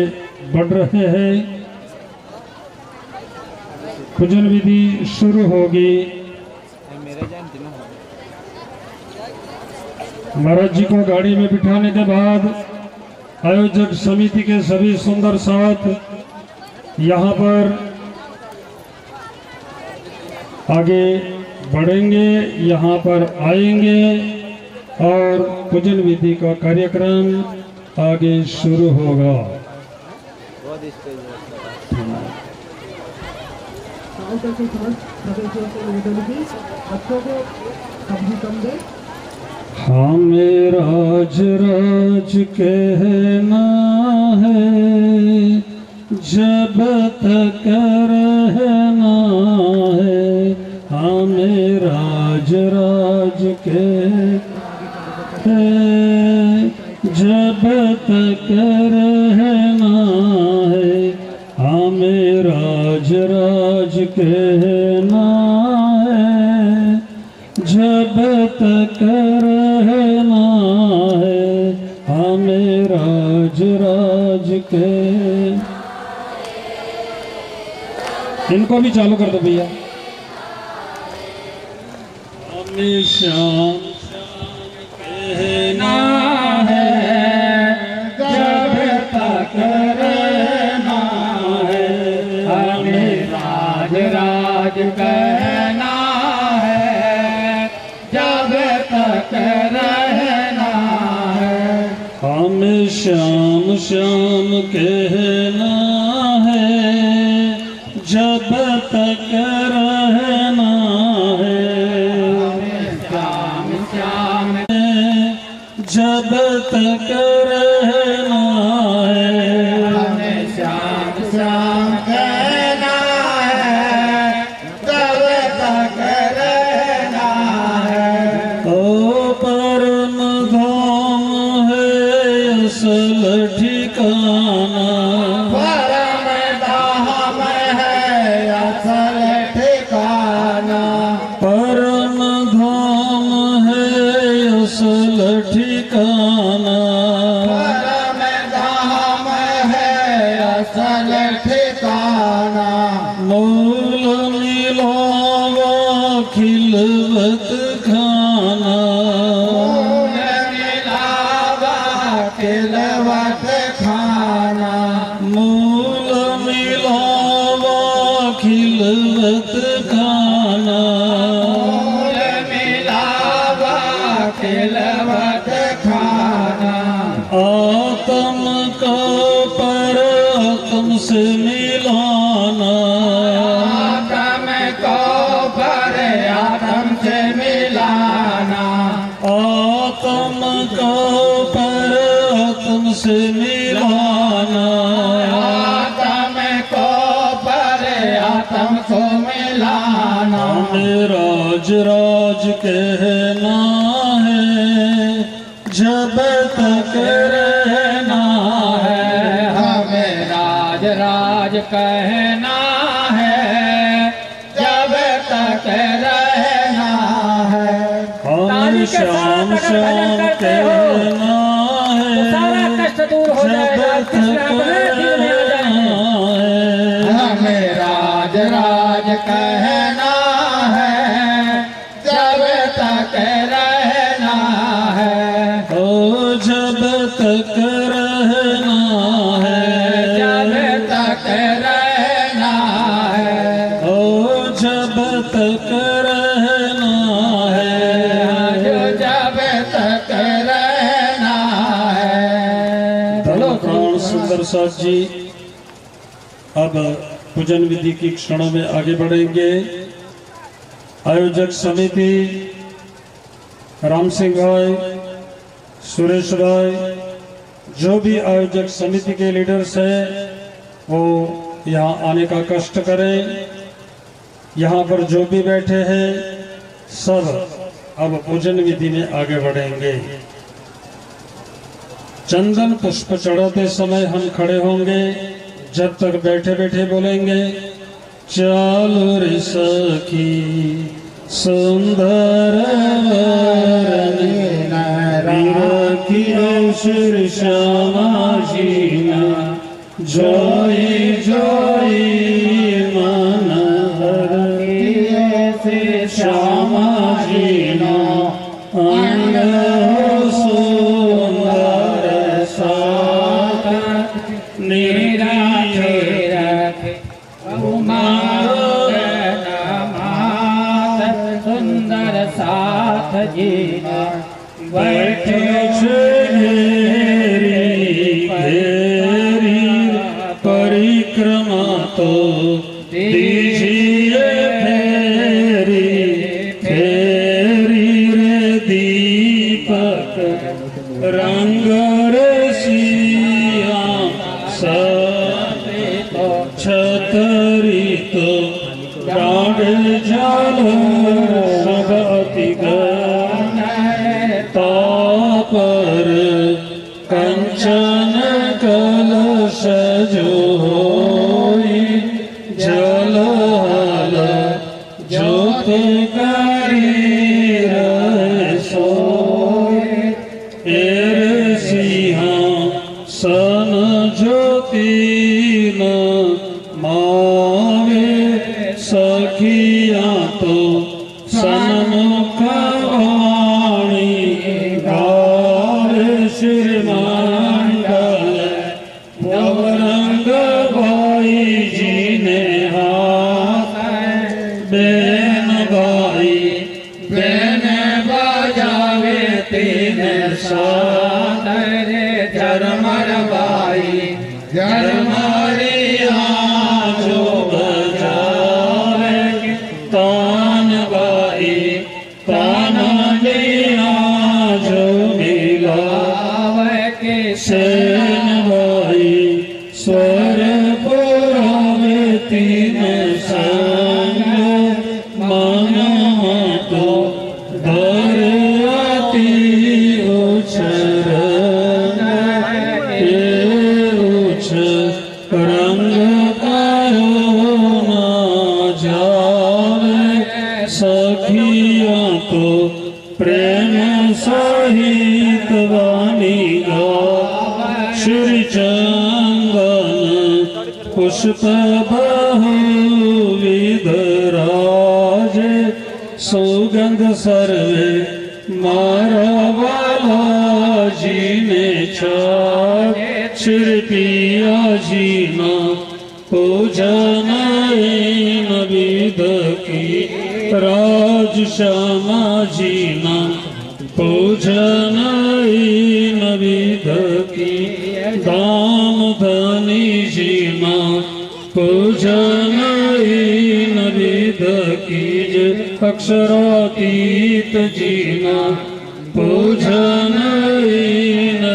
बढ़ रहे हैं। पूजन विधि शुरू होगी। महाराज जी को गाड़ी में बिठाने के बाद आयोजक समिति के सभी सुंदर साथ यहाँ पर आगे बढ़ेंगे, यहाँ पर आएंगे और पूजन विधि का कार्यक्रम आगे शुरू होगा। हमें राज राज कहना है, जब तक रहना है। हमें राज राज कहना है, जब तक रहना है। हमें राज राज कहना है, जब तक रहना है। हमें राज राज के इनको भी चालू कर दो भैया। हमें श्याम कहना है, जब तक रहना है। हमें राज राज कहना है, जब तक रहना है। हमें श्याम श्याम कहना है, जब तक रहना है। श्याम श्याम जब तक रहना है। हमें श्याम श्याम कहना है, जब तक रहना है। ओ परम धाम है असल ठिकाना, परम धाम है असल ठिकाना। परम धाम है असल ठिकाना। मूल मिलावा खिलवत खाना, मूल मिलावा खिलवत खाना। मूल मिलावा खिलवत खाना। मूल मिलावा खिलवत खाना। आत्म का पर आत्म से मिलाना, आत्म को पर आत्म से मिलाना। आत्म का पर आत्म से मिलाना। आत्म को पर आत्म को मिलाना। हमें राज राज कहना है, जब तक रहना है। हमें राज राज कहना है, जब तक रहना है। हमें श्याम श्याम कहना है, कष्ट दूर हो जब तक रहना है। हमें राज राज कहना है, जब तक रहना है। ओ जब तक रहना है। जब तक रहना है। ओ जब तक रहना है। जब तक रहना है। धलो प्राण सुंदर साथ जी अब पूजन विधि की क्षणों में आगे बढ़ेंगे। आयोजक समिति राम सिंह भाई, सुरेश भाई, जो भी आयोजक समिति के लीडर्स हैं वो यहाँ आने का कष्ट करें। यहाँ पर जो भी बैठे हैं सब अब पूजन विधि में आगे बढ़ेंगे। चंदन पुष्प चढ़ाते समय हम खड़े होंगे, जब तक बैठे बैठे बोलेंगे चालो रे सखी सुंदर श्री श्यामा जी जय जय मन हर श्यामा जी अंग चंद्रमा तो दीजिए फेरी फेरी रे दीपक रंग रसिया छतरी तो डाढ़ जल सबति पर कंचन कलश जोई जलहल ज्योत करी सोए एर सिंहासन ज्योति न मावे सखिया तो सन्मुख वाणी गावे श्रीमंडल नवरंग भाई जी ने हाथ बेन भाई बेन बजावे तीन साथ झरमर भाई झरमरिया जो बजावे तान भाई तान लिया जो मिलावे के सेन भाई स्वर पुरावे तीन संग मन तो धरती उछर उछ रंग करुणा जावे सखिया तो प्रेम सहित वाणी गावे श्री चंदन पुष्प बहुविध राजे सौगंध सर्वे मारवाला जी ने छाए श्री पिया जी ना पूजन विध की राज श्यामा जी ना पूजन विध की दाम धनी जी ना पूजन विध की अक्षरातीत जी ना पूजन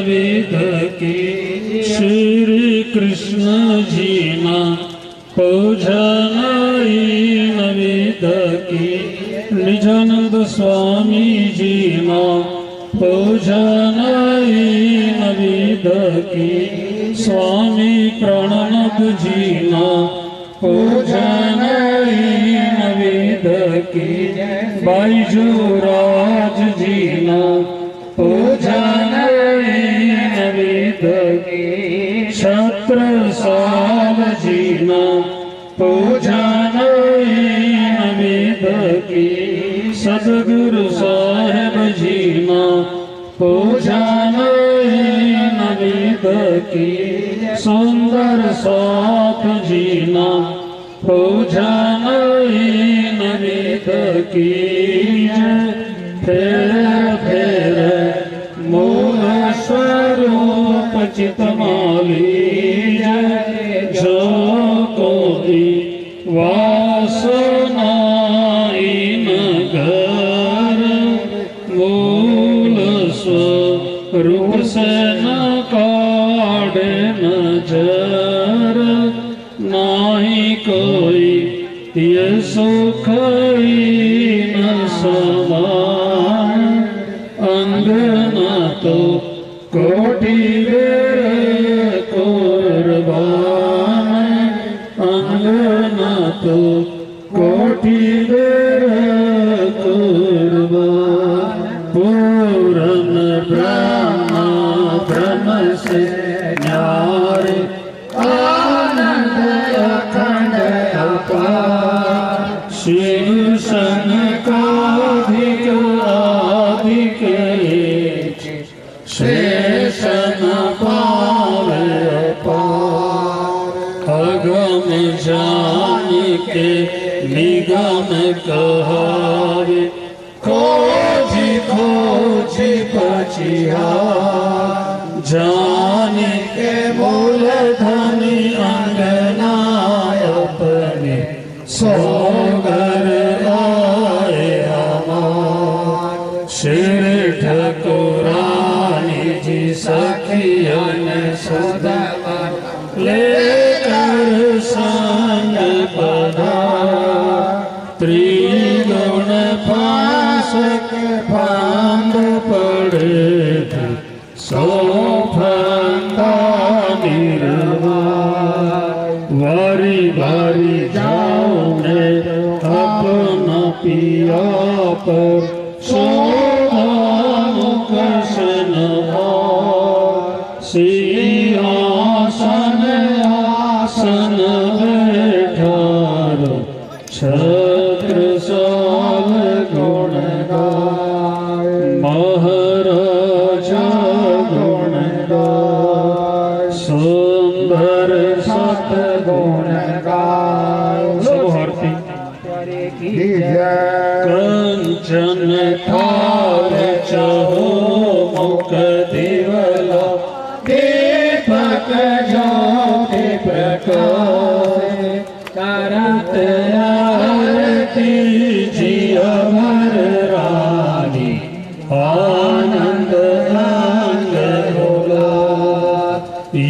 विध की श्री कृष्ण जी ना पूजन विध की निजानंद स्वामी जी ना पूजन विध की स्वामी प्रणनाथ जी ना पूजन विध की बाईजू राज जी ना पूजन विध की छत्र साल जी ना पूजन विध की सदगुरु साहेब जी ना पूजन विध की सुंदर साथ जी ना पूजन विध की फेर मूल स्वरूप चितमाली जो कोई वासना घर मूल स्वरूप से न काढ़े नजर नाही कोई ये सुख न समान अंग न तो कोटि बेर कुर्बान अंग न तो कोटि बेर कुर्बान पूरन ब्रह्म से न्यारे आनंद अखंड अपार शिव सनकाधिक आदिक शेषन पावे अपार अगम जान के निगम कहावे खोजी खोजी पचिया जान के मूल धनी अंगना सोगर आए हमार श्री ठकुरानी जी सखियन सुदमन लेकर संग पधार त्रिगुण फासक फांद पड़े सो फंदा निर्वाण वारी वारी जाओ मैं अपना पिया पर सोमुकसन सिंहासन आसन बैठार छत्र साल गुण गाय महाराजा गुण गाय सुंदर सत गुण गाय सुहर्ती कंचन थाल चहो मुख दिवला दीपक ज्योति प्रकाश करत आरती जिया भर रानी आनंद अंग होला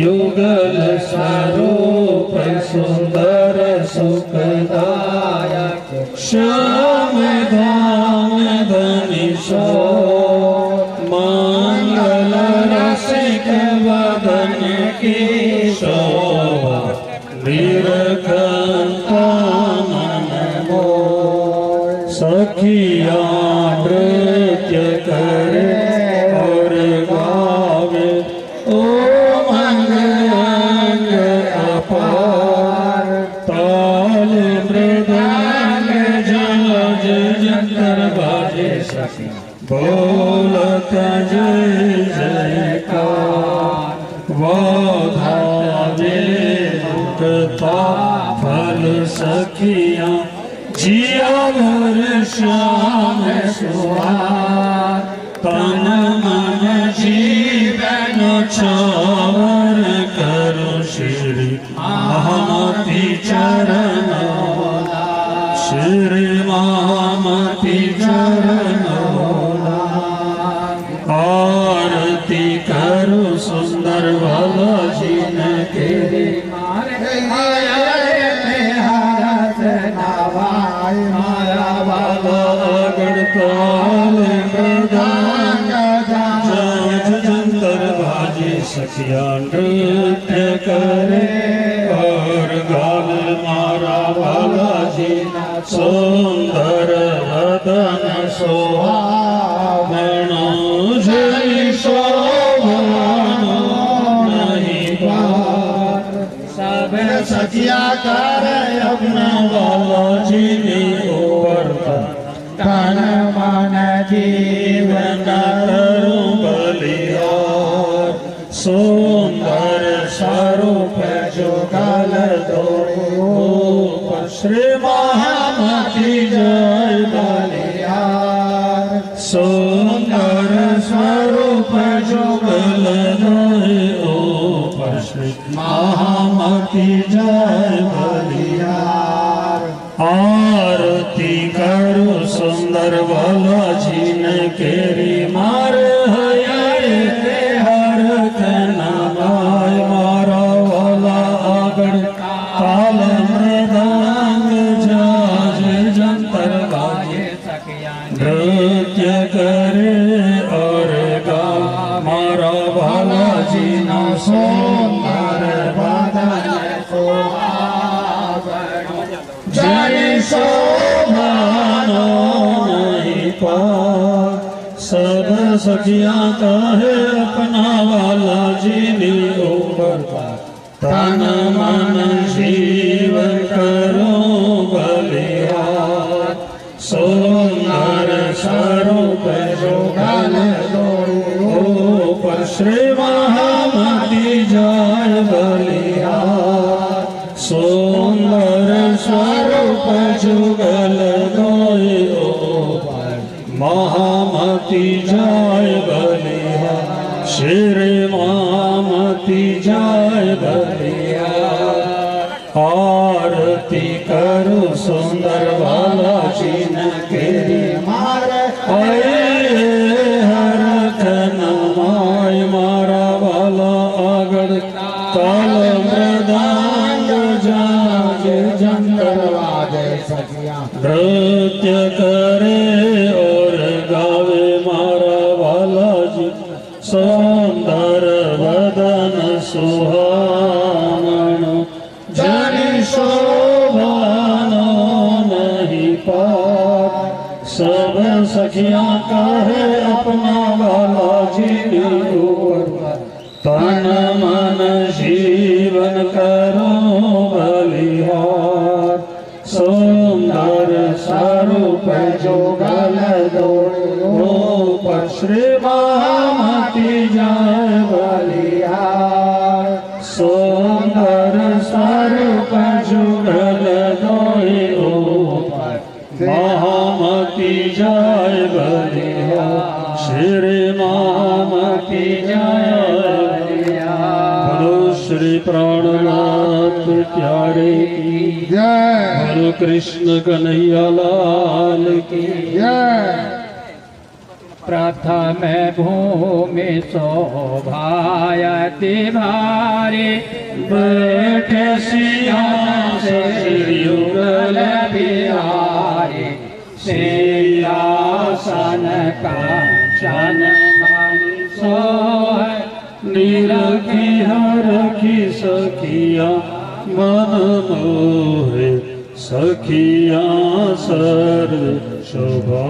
युगल स्वरूप सुंदर सुखदायक श्याम धाम धनी सो मंगल रसिक वदन की शोभा निरखंता मन मोह सखिया नृत्य करे और गावे ओ मंगल अपार ताल मृदंग जलज जंतर बाजे सखी बोलत जय जयकार वाधावे मुक्ता फल सखिया जिया भर श्याम सुहार तन मन जीवन छावर करो श्री महामती चरण श्री महामती चरण आरती करो सुंदर भला जिन के माया बाबा गणताल मृदंग जंतर बाजे सखिया नृत्य करे और गाल मारा बाला जी सुंदर वदन सोहावण जय शोभानो नहीं पार सब सखिया कर अपना बाला जी ने तन मन जीवन करूं बलिहार सुंदर स्वरूप जुगल दो श्री महामती जय बलिहार सुंदर स्वरूप जुगल दो श्री महामती जय बलिहार आरती करो सुंदर बाला जी ने केरी मार हयारे हर कनामाय मारा वाला आगड़ ताल मृदंग जाज जंतर बाजे नृत्य करे और गा मारा बाला जी ना सुंदर बदन जय शोभानो नहीं पार सब सखिया कहे अपना वाला जी ने ऊपर तन मन जीवन करो बलिहार सुंदर स्वरूप जुगल दो श्री महामती जय बलिहार सुंदर स्वरूप जुगल दोय महामती जय बलिहार श्री महामती जय बलिहार आरती करो सुंदर वाला जीन केरी मारे आए हर माय मारा वाला आगड़ ताल मृदांग जागे जंगरवा दे सखिया नृत्य करे और गावे मारा वाला जी सुंदर वदन सुहामन जनि शोभानो नहीं पार सब सखियां कहे अपना वाला जी ऊपर तन मन जीवन करो बलिहार सुंदर स्वरूप जोगल ऊपर श्री महामती जय बलिहार सुंदर स्वरूप जुगल ऊपर महामती जय बलिहार श्री महामती जय बोलो श्री प्राणनाथ प्यारे की जय बोलो कृष्ण कन्हैया लाल की जय प्रथम भूमि शोभायति भारी बैठे सिंहासन युगल बिहारी सिंहासन का शन सोह नीलकी हरखी सखिया मन मोहे सखिया सर्व शोभा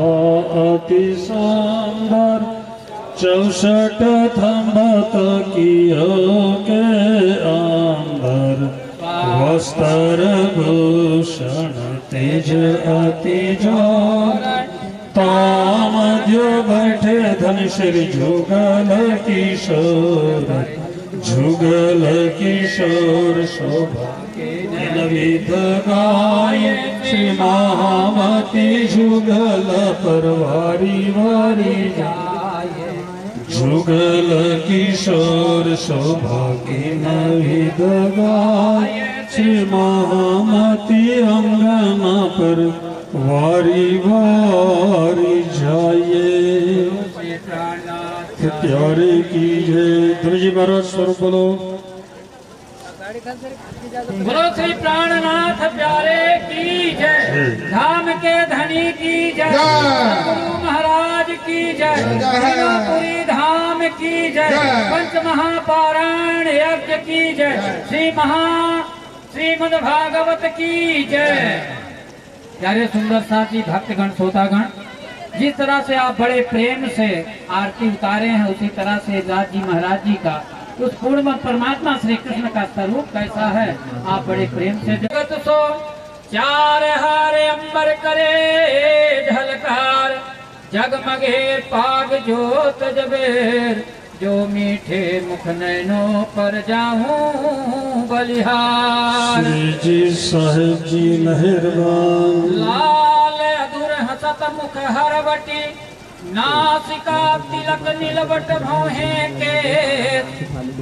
अति सुंदर 64 थम्बत कियो के अंबर वस्त्र भूषण तेज अति जोर ताम जो बैठे धन श्री जुगल किशोर शोभा विध गाय श्री महामती जुगल परवारी वारी जुगल किशोर शोभा की नविध गाय श्री महामती अंगना पर वारी वारी जाइए प्यारे की जय ध्वज महाराज स्वरूप बोलो बोलो श्री प्राणनाथ प्यारे की जय धाम के धनी की जय गुरु महाराज की जय पूरी धाम की जय पंच महापारायण यज्ञ की जय श्रीमद् भागवत की जय। प्यारे सुंदर साथी भक्तगण श्रोतागण, जिस तरह से आप बड़े प्रेम से आरती उतारे हैं उसी तरह से राज जी महाराज जी का उस पूर्ण परमात्मा श्री कृष्ण का स्वरूप कैसा है आप बड़े प्रेम से जगत सो चार हारे अंबर करे झलकार जगमगे पाग जोत जबेर जो मीठे मुख नैनों पर जाऊं बलिहार। श्री जी साहेब जी मेहरबान लाल अधुर हसत मुख हरवटी नासिका तिलक नीलवट भौहे के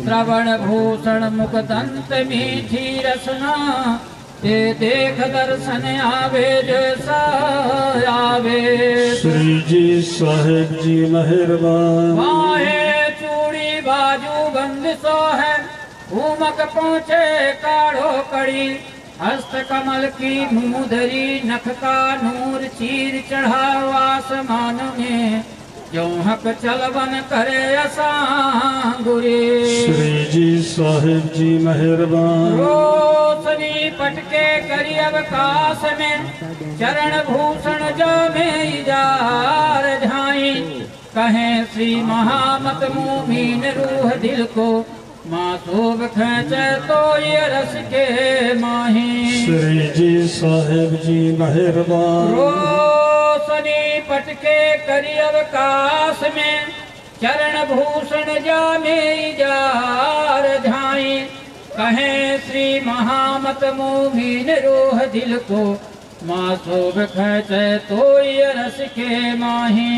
श्रवण भूषण मुख दंत मीठी रसना ते देख दर्शन आवे जैसा आवे। श्री जी साहेब जी मेहरबान बाहे चूड़ी बाजू बंदिशो है घूमक पहुँचे काढ़ो कड़ी हस्त कमल की मुंदरी नख का नूर चीर चढ़ाओ आसमान में जो हक चलवन करे असांगुरी। श्री जी साहेब जी मेहरबान रोशनी पटके करी अवकाश में चरण भूषण जो में इजार झाई कहे श्री महामत मुमीन रूह दिल को मासूब खेचे तो ये रस के माही। श्री जी साहेब जी मेहरबान रोशनी पटके करी अवकाश में चरण भूषण जामे जार झाई कहे श्री महामत मोहिन रोह दिल को मासूब खेचे तो ये रस के माही।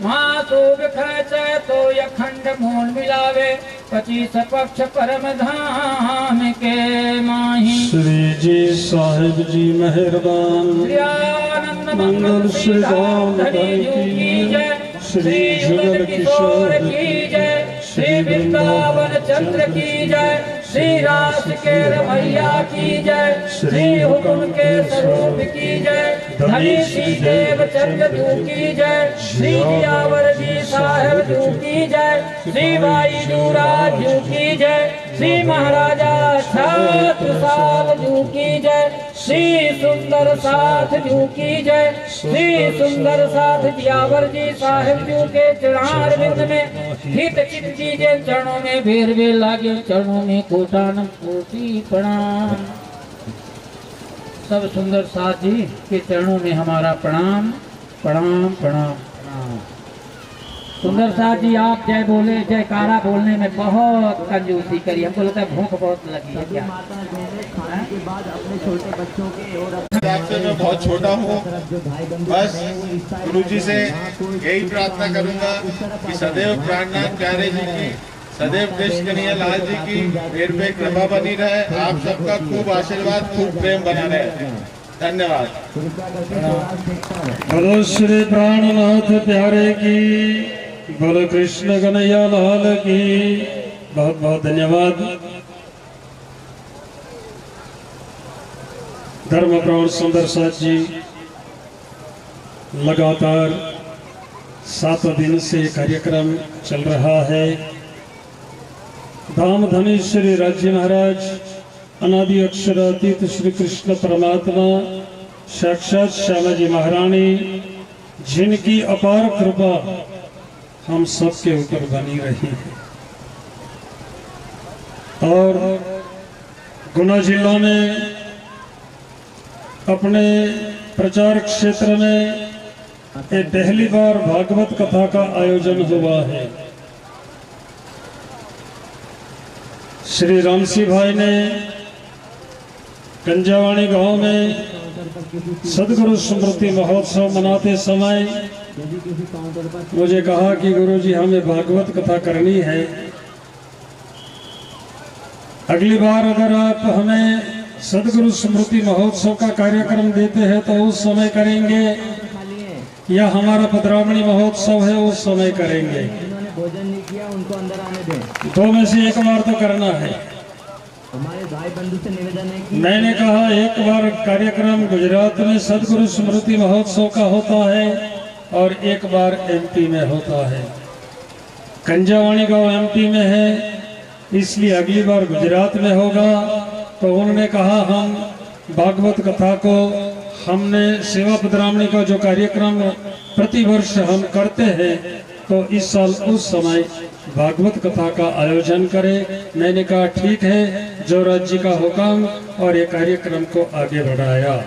वहाँ शोभ खेचे तो अखंड मोन मिलावे 25 पक्ष परम धाम के माही। श्री जी साहिब जी मेहरबान। श्री आनंद मंगल श्री राम धनी की जय। श्री जुगल किशोर की जय। श्री वृंदावन चंद्र की जय। श्री रास के रमैया की जय। श्री हुकुम के स्वरूप की जय। धनी श्री देव चंद्र जू की जय। श्री जियावर जी साहेब जू की जय। श्री भाई जूराज जू की जय। श्री महाराजा छत्र साल जू की जय। श्री सुंदर साथ जू की जय। श्री सुंदर साथ जियावर जी साहेब जू के चरणार बिंद में हित चित दीजे चरणों में भेर भेर लागे चरणों में कोटान कोटि प्रणाम। सब सुंदर साथ जी के चरणों में हमारा प्रणाम प्रणाम प्रणाम प्रणाम। सुंदर साथ जी आप जय बोले जयकारा बोलने में बहुत कंजूसी करी, हमको लगता है भूख बहुत लगी है क्या? के बाद अपने छोटे बच्चों के और आपसे मैं बहुत छोटा हूँ, बस गुरुजी से यही प्रार्थना करूंगा कि सदैव प्राणनाथ प्यारे जी की, सदैव कृष्ण कन्हैया लाल जी की मेरे पे कृपा बनी रहे। आप सबका खूब आशीर्वाद, खूब प्रेम बना रहे। धन्यवाद। बोलो श्री प्राणनाथ प्यारे की, बोलो कृष्ण कन्हैया लाल की। बहुत बहुत धन्यवाद। धर्म प्राण सुंदर साथ जी लगातार 7 दिन से कार्यक्रम चल रहा है। धाम धनी श्री राज्य महाराज अनादि अक्षरातीत श्री कृष्ण परमात्मा साक्षात श्यामा जी महारानी, जिनकी अपार कृपा हम सबके ऊपर बनी रही है। और गुना जिला में अपने प्रचार क्षेत्र में ये पहली बार भागवत कथा का आयोजन हुआ है। श्री रामसी भाई ने कंजावाणी गांव में सदगुरु स्मृति महोत्सव मनाते समय मुझे कहा कि गुरुजी हमें भागवत कथा करनी है। अगली बार अगर आप हमें सदगुरु स्मृति महोत्सव का कार्यक्रम देते हैं तो उस समय करेंगे, या हमारा पधरामणी महोत्सव है उस समय करेंगे। भोजन नहीं किया उनको अंदर आने दें। 2 में से एक बार तो करना है। हमारे भाई बंधु से निवेदन है कि मैंने कहा एक बार कार्यक्रम गुजरात में सदगुरु स्मृति महोत्सव का होता है और एक बार एमपी में होता है। कंजावाणी गांव एमपी में है, इसलिए अगली बार गुजरात में होगा। तो उन्होंने कहा हम भागवत कथा को, हमने सेवा पधरामणी का जो कार्यक्रम प्रतिवर्ष हम करते हैं, तो इस साल उस समय भागवत कथा का आयोजन करें। मैंने कहा ठीक है, जो राज्य का हुक्म, और ये कार्यक्रम को आगे बढ़ाया।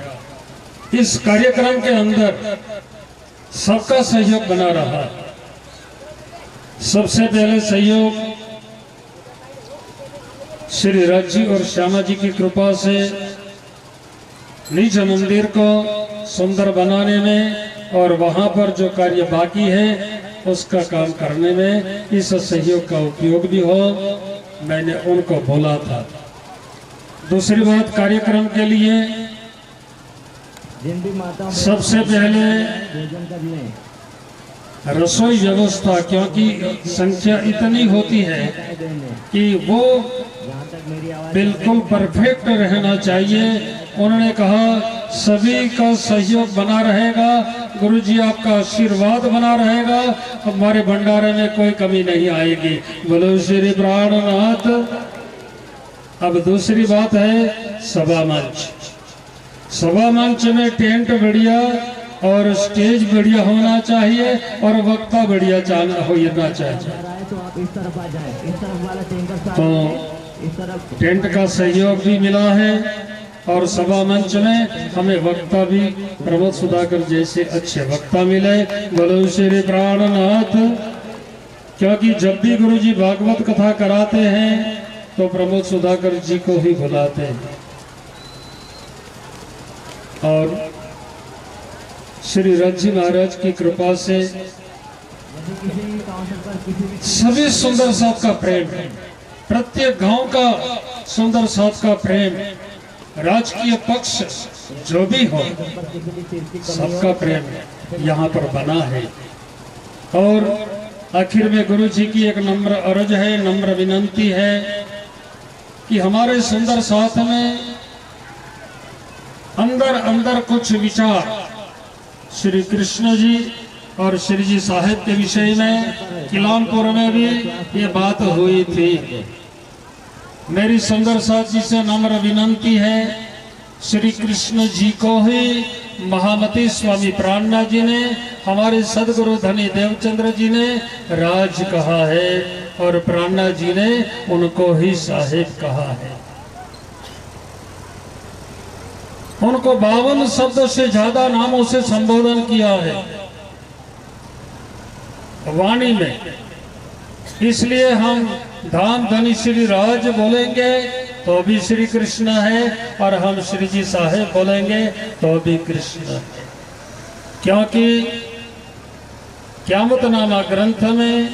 इस कार्यक्रम के अंदर सबका सहयोग बना रहा। सबसे पहले सहयोग श्री राज्य और श्यामा जी की कृपा से निज मंदिर को सुंदर बनाने में और वहां पर जो कार्य बाकी है उसका काम करने में इस सहयोग का उपयोग भी हो, मैंने उनको बोला था। दूसरी बात, कार्यक्रम के लिए जिन भी माता सबसे पहले भोजन कर लें। रसोई व्यवस्था, क्योंकि संख्या इतनी होती है कि वो जहाँ तक मेरी आवाज बिल्कुल परफेक्ट रहना चाहिए। उन्होंने कहा सभी का सहयोग बना रहेगा, गुरुजी आपका आशीर्वाद बना रहेगा, हमारे भंडारे में कोई कमी नहीं आएगी। बोलो श्री प्राणनाथ। अब दूसरी बात है सभा मंच। सभा मंच में टेंट बढ़िया और स्टेज बढ़िया होना चाहिए और वक्ता बढ़िया होना चाहिए। तो आप इस तरफ आ जाए, इस तरफ वाला टेंकर साहब तो इस तरफ टेंट का सहयोग भी मिला है और सभा मंच में हमें वक्ता भी प्रमोद सुधाकर जैसे अच्छे वक्ता मिले। बोलो श्री प्राणनाथ। क्योंकि जब भी गुरुजी भागवत कथा कराते हैं तो प्रमोद सुधाकर जी को ही बुलाते हैं। और श्री राज्य महाराज की कृपा से सभी सुंदर साथ का प्रेम है, प्रत्येक गांव का सुंदर साथ का प्रेम, राजकीय पक्ष जो भी हो सबका प्रेम यहाँ पर बना है। और आखिर में गुरु जी की एक नम्र अर्ज है, नम्र विनंती है कि हमारे सुंदर साथ में अंदर अंदर कुछ विचार श्री कृष्ण जी और श्री जी साहेब के विषय में किलानपुर में भी ये बात हुई थी। मेरी सुंदर साथ जी से नम्र विनंती है, श्री कृष्ण जी को ही महामती स्वामी प्राणनाथ जी ने, हमारे सदगुरु धनी देवचंद्र जी ने राज कहा है और प्राणनाथ जी ने उनको ही साहेब कहा है। उनको 52 शब्द से ज्यादा नामों से संबोधन किया है वाणी में, इसलिए हम धाम धनी श्री राज बोलेंगे तो भी श्री कृष्ण है और हम श्री जी साहेब बोलेंगे तो भी कृष्ण है। क्योंकि क़यामत नामा ग्रंथ में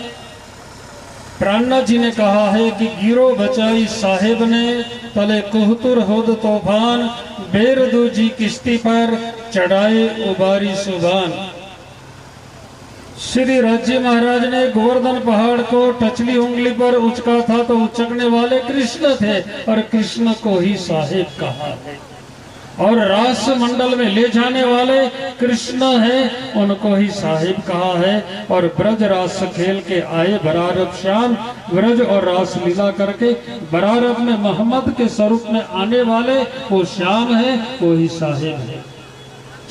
प्राणनाथ जी ने कहा है कि गिरो बचाई साहेब ने, तले कोहतुर होद तूफान, बेरदू जी किश्ती पर चढ़ाए उबारी सुभान। श्री राज्य महाराज ने गोवर्धन पहाड़ को टचली उंगली पर उचका था तो उचकने वाले कृष्ण थे और कृष्ण को ही साहेब कहा है, और रास मंडल में ले जाने वाले कृष्ण हैं, उनको ही साहिब कहा है। और ब्रज रास खेल के आए बरारब श्याम, ब्रज और रास लीला करके बरारब में मोहम्मद के स्वरूप में आने वाले वो श्याम है, वो ही साहिब है।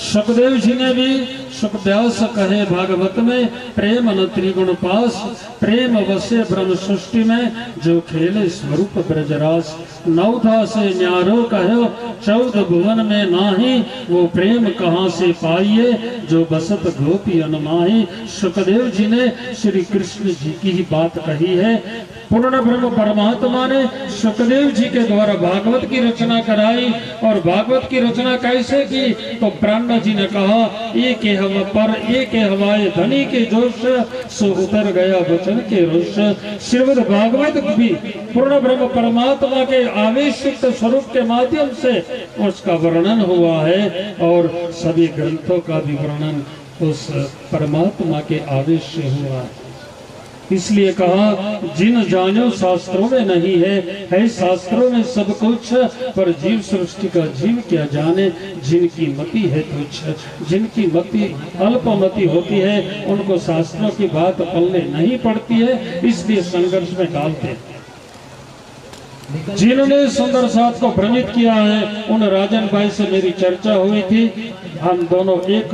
सुखदेव जी ने भी सुखव्यास कहे भागवत में, प्रेम न त्रिगुण पास, प्रेम वश्य ब्रह्म सृष्टि में, जो खेले स्वरूप ब्रजरास। नवधा से न्यारो कहो 14 भुवन में नाही, वो प्रेम कहाँ से पाइए, जो बसत गोपी अनमाही। सुखदेव जी ने श्री कृष्ण जी की ही बात कही है। पूर्ण ब्रह्म परमात्मा ने सुखदेव जी के द्वारा भागवत की रचना कराई, और भागवत की रचना कैसे की, तो प्राणनाथ जी ने कहा, एक हवा पर एक हवाए धनी के जोश, सो उतर गया वचन के रोष। श्रीमद् भागवत भी पूर्ण ब्रह्म परमात्मा के आवेश स्वरूप के माध्यम से उसका वर्णन हुआ है, और सभी ग्रंथों का भी वर्णन उस परमात्मा के आवेश से हुआ है। इसलिए कहा, जिन जानो शास्त्रों में नहीं है शास्त्रों में सब कुछ, पर जीव सृष्टि का जीव क्या जाने, जिनकी मति है तुच्छ। जिनकी मति अल्पमति होती है उनको शास्त्रों की बात पल्ले नहीं पड़ती है, इसलिए संघर्ष में डालते हैं। जिन्होंने सुंदर साथ को भ्रमित किया है, उन राजन भाई से मेरी चर्चा हुई थी। हम दोनों एक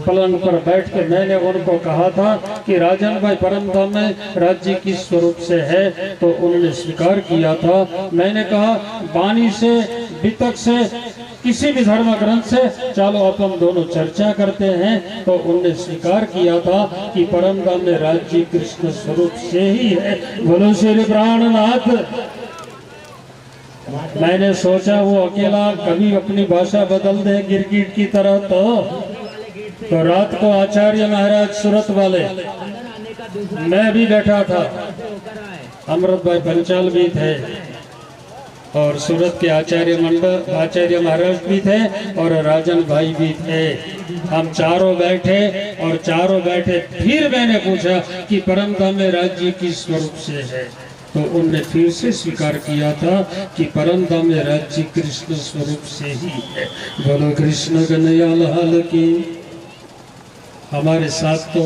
पलंग पर बैठ के मैंने उनको कहा था कि राजन भाई परम धाम में राज्य किस स्वरूप से है, तो उन्होंने स्वीकार किया था। मैंने कहा, वाणी से, वितक से, किसी भी धर्म ग्रंथ से चलो अपन दोनों चर्चा करते हैं, तो उन्होंने स्वीकार किया था कि परम धाम में राज्य कृष्ण स्वरूप से ही है। बोलो श्री प्राणनाथ। मैंने सोचा वो अकेला कभी अपनी भाषा बदल दे गिरगिट की तरह, तो रात को आचार्य महाराज सूरत वाले, मैं भी बैठा था, अमृत भाई पंचाल भी थे, और सूरत के आचार्य महाराज भी थे, और राजन भाई भी थे। हम चारों बैठे, और चारों बैठे फिर मैंने पूछा कि परम धाम में राज्य किस स्वरूप से है, तो उनने फिर से स्वीकार किया था कि परम धाम में राज्य कृष्ण स्वरूप से ही है। बोलो कृष्ण कन्हैया लाल की। हमारे साथ तो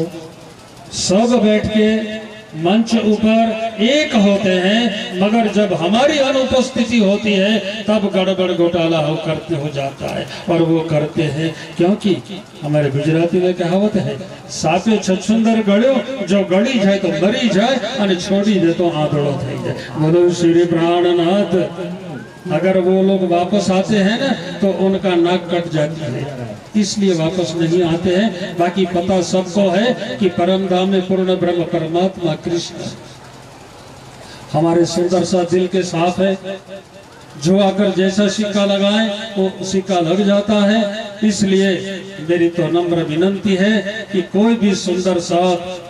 सब बैठ के मंच ऊपर एक होते हैं, मगर जब हमारी अनुपस्थिति होती है तब गड़बड़ घोटाला हो जाता है, और वो करते हैं। क्योंकि हमारे गुजराती में कहावत है, सापे छछुंदर गड़ो, जो गड़ी जाए तो मरी जाए और छोड़ी दे तो आंधड़ो थई जाए। बोलो श्री प्राणनाथ। अगर वो लोग वापस आते हैं ना, तो उनका नाक कट जाती है, इसलिए वापस नहीं आते हैं। बाकी पता सबको है कि परम धाम में पूर्ण ब्रह्म परमात्मा कृष्ण। हमारे सुंदर सा दिल के साफ है, जो आकर जैसा सिक्का लगाए वो सिक्का लग जाता है। इसलिए मेरी तो नम्र विनंती है कि कोई भी सुंदर सा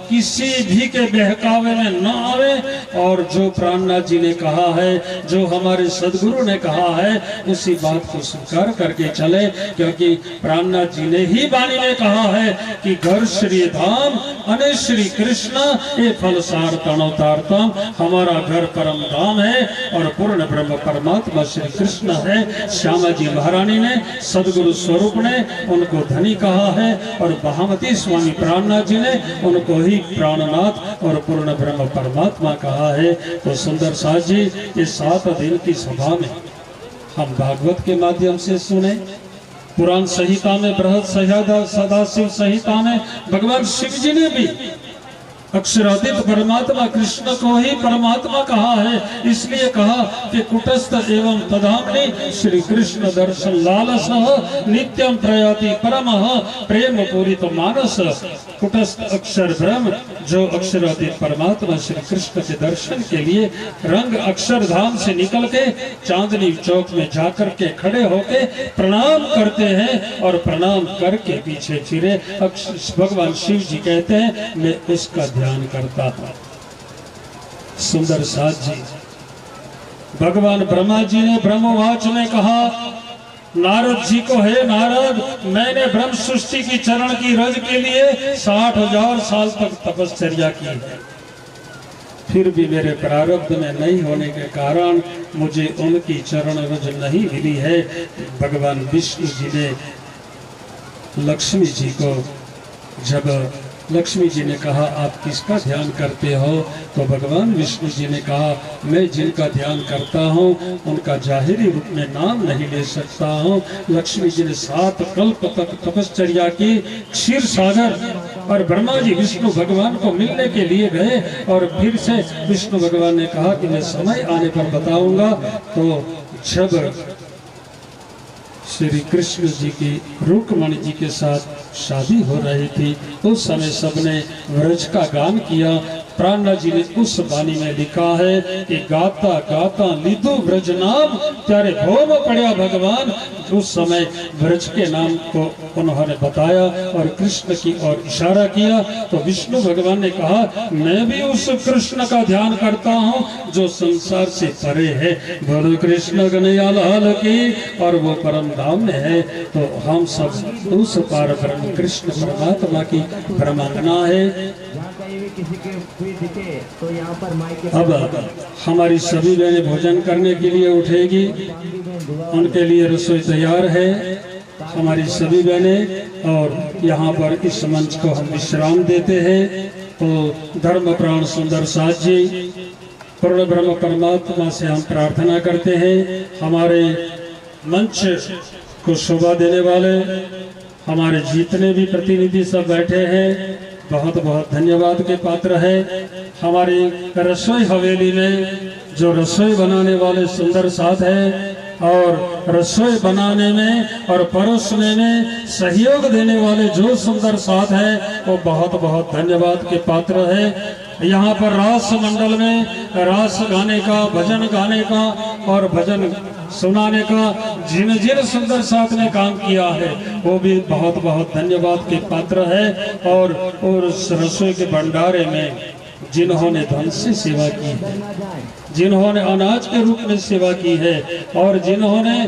किसी भी के बहकावे में न आवे और जो प्राणनाथ जी ने कहा है, जो हमारे सदगुरु ने कहा है, उसी बात को स्वीकार करके चले। क्योंकि प्राणनाथ जी ने ही वाणी में कहा है कि घर श्री धाम अने श्री कृष्ण ये फलसार तणोतारतम, हमारा घर परम धाम है और पूर्ण ब्रह्म परमात्मा श्री कृष्ण है। श्यामा जी महारानी ने सदगुरु स्वरूप ने उनको धनी कहा है और बहामती स्वामी प्राणनाथ जी ने उनको ही प्राणनाथ और पूर्ण ब्रह्म परमात्मा कहा है। तो सुंदर साथ जी इस 7 दिन की सभा में हम भागवत के माध्यम से सुने, पुराण संहिता में बृहद सदाशिव संहिता में भगवान शिव जी ने भी अक्षरातीत परमात्मा कृष्ण को ही परमात्मा कहा है। इसलिए कहा कि कुटस्थ एवं तदाम्नि श्री कृष्ण दर्शन लालस नित्यम प्रयाति परमः प्रेम पूरित मानस। कुटस्थ अक्षर ब्रह्म जो अक्षरातीत परमात्मा श्री कृष्ण के दर्शन के लिए रंग अक्षरधाम से निकल के चांदनी चौक में जाकर के खड़े होके प्रणाम करते हैं और प्रणाम करके पीछे फिरे। भगवान शिव जी कहते हैं मैं उसका ध्यान करता था। सुंदर साथ जी भगवान ब्रह्मा जी ने ब्रह्मवाच में कहा नारद जी को, हे नारद, मैंने ब्रह्म सृष्टि की चरण की रज के लिए 60,000 साल तक तपश्चर्या की है, फिर भी मेरे प्रारब्ध में नहीं होने के कारण मुझे उनकी चरण रज नहीं मिली है। भगवान विष्णु जी ने लक्ष्मी जी को, जब लक्ष्मी जी ने कहा आप किसका ध्यान करते हो, तो भगवान विष्णु जी ने कहा मैं जिनका ध्यान करता हूँ उनका जाहिरी रूप में नाम नहीं ले सकता हूँ। लक्ष्मी जी ने 7 कल्प तक तपश्चर्या की क्षीर सागर, और ब्रह्मा जी विष्णु भगवान को मिलने के लिए गए और फिर से विष्णु भगवान ने कहा कि मैं समय आने पर बताऊंगा। तो जब श्री कृष्ण जी की रुक्मणी जी के साथ शादी हो रही थी उस समय सबने व्रज का गान किया। प्राणनाथ जी ने उस वाणी में लिखा है कि गाता गाता लीधु व्रज नाम त्यारे भोम पड़या भगवान। उस समय व्रज के नाम को उन्होंने बताया और कृष्ण की ओर इशारा किया। तो विष्णु भगवान ने कहा मैं भी उस कृष्ण का ध्यान करता हूँ जो संसार से परे है। बोलो कृष्ण कन्हैया लाल की, और वो परम धाम में है। तो हम सब उस पार ब्रह्म कृष्ण परमात्मा की परमात्मा है। अब हमारी सभी बहनें भोजन करने के लिए उठेगी, उनके लिए रसोई तैयार है हमारी सभी बहनें। और यहाँ पर इस मंच को हम विश्राम देते हैं। तो धर्म प्राण सुंदर साथ जी पूर्ण ब्रह्म परमात्मा से हम प्रार्थना करते हैं हमारे मंच को शोभा देने वाले हमारे जितने भी प्रतिनिधि सब बैठे हैं बहुत बहुत धन्यवाद के पात्र है। हमारी रसोई हवेली में जो रसोई बनाने वाले सुंदर साथ है और रसोई बनाने में और परोसने में सहयोग देने वाले जो सुंदर साथ है वो बहुत बहुत धन्यवाद के पात्र है। यहाँ पर रास मंडल में रास गाने का, भजन गाने का और भजन सुनाने का जिन जिन सुंदर साथ ने काम किया है वो भी बहुत बहुत धन्यवाद के पात्र है। और उस रसोई के भंडारे में जिन्होंने धन से सेवा की है, जिन्होंने अनाज के रूप में सेवा की है और जिन्होंने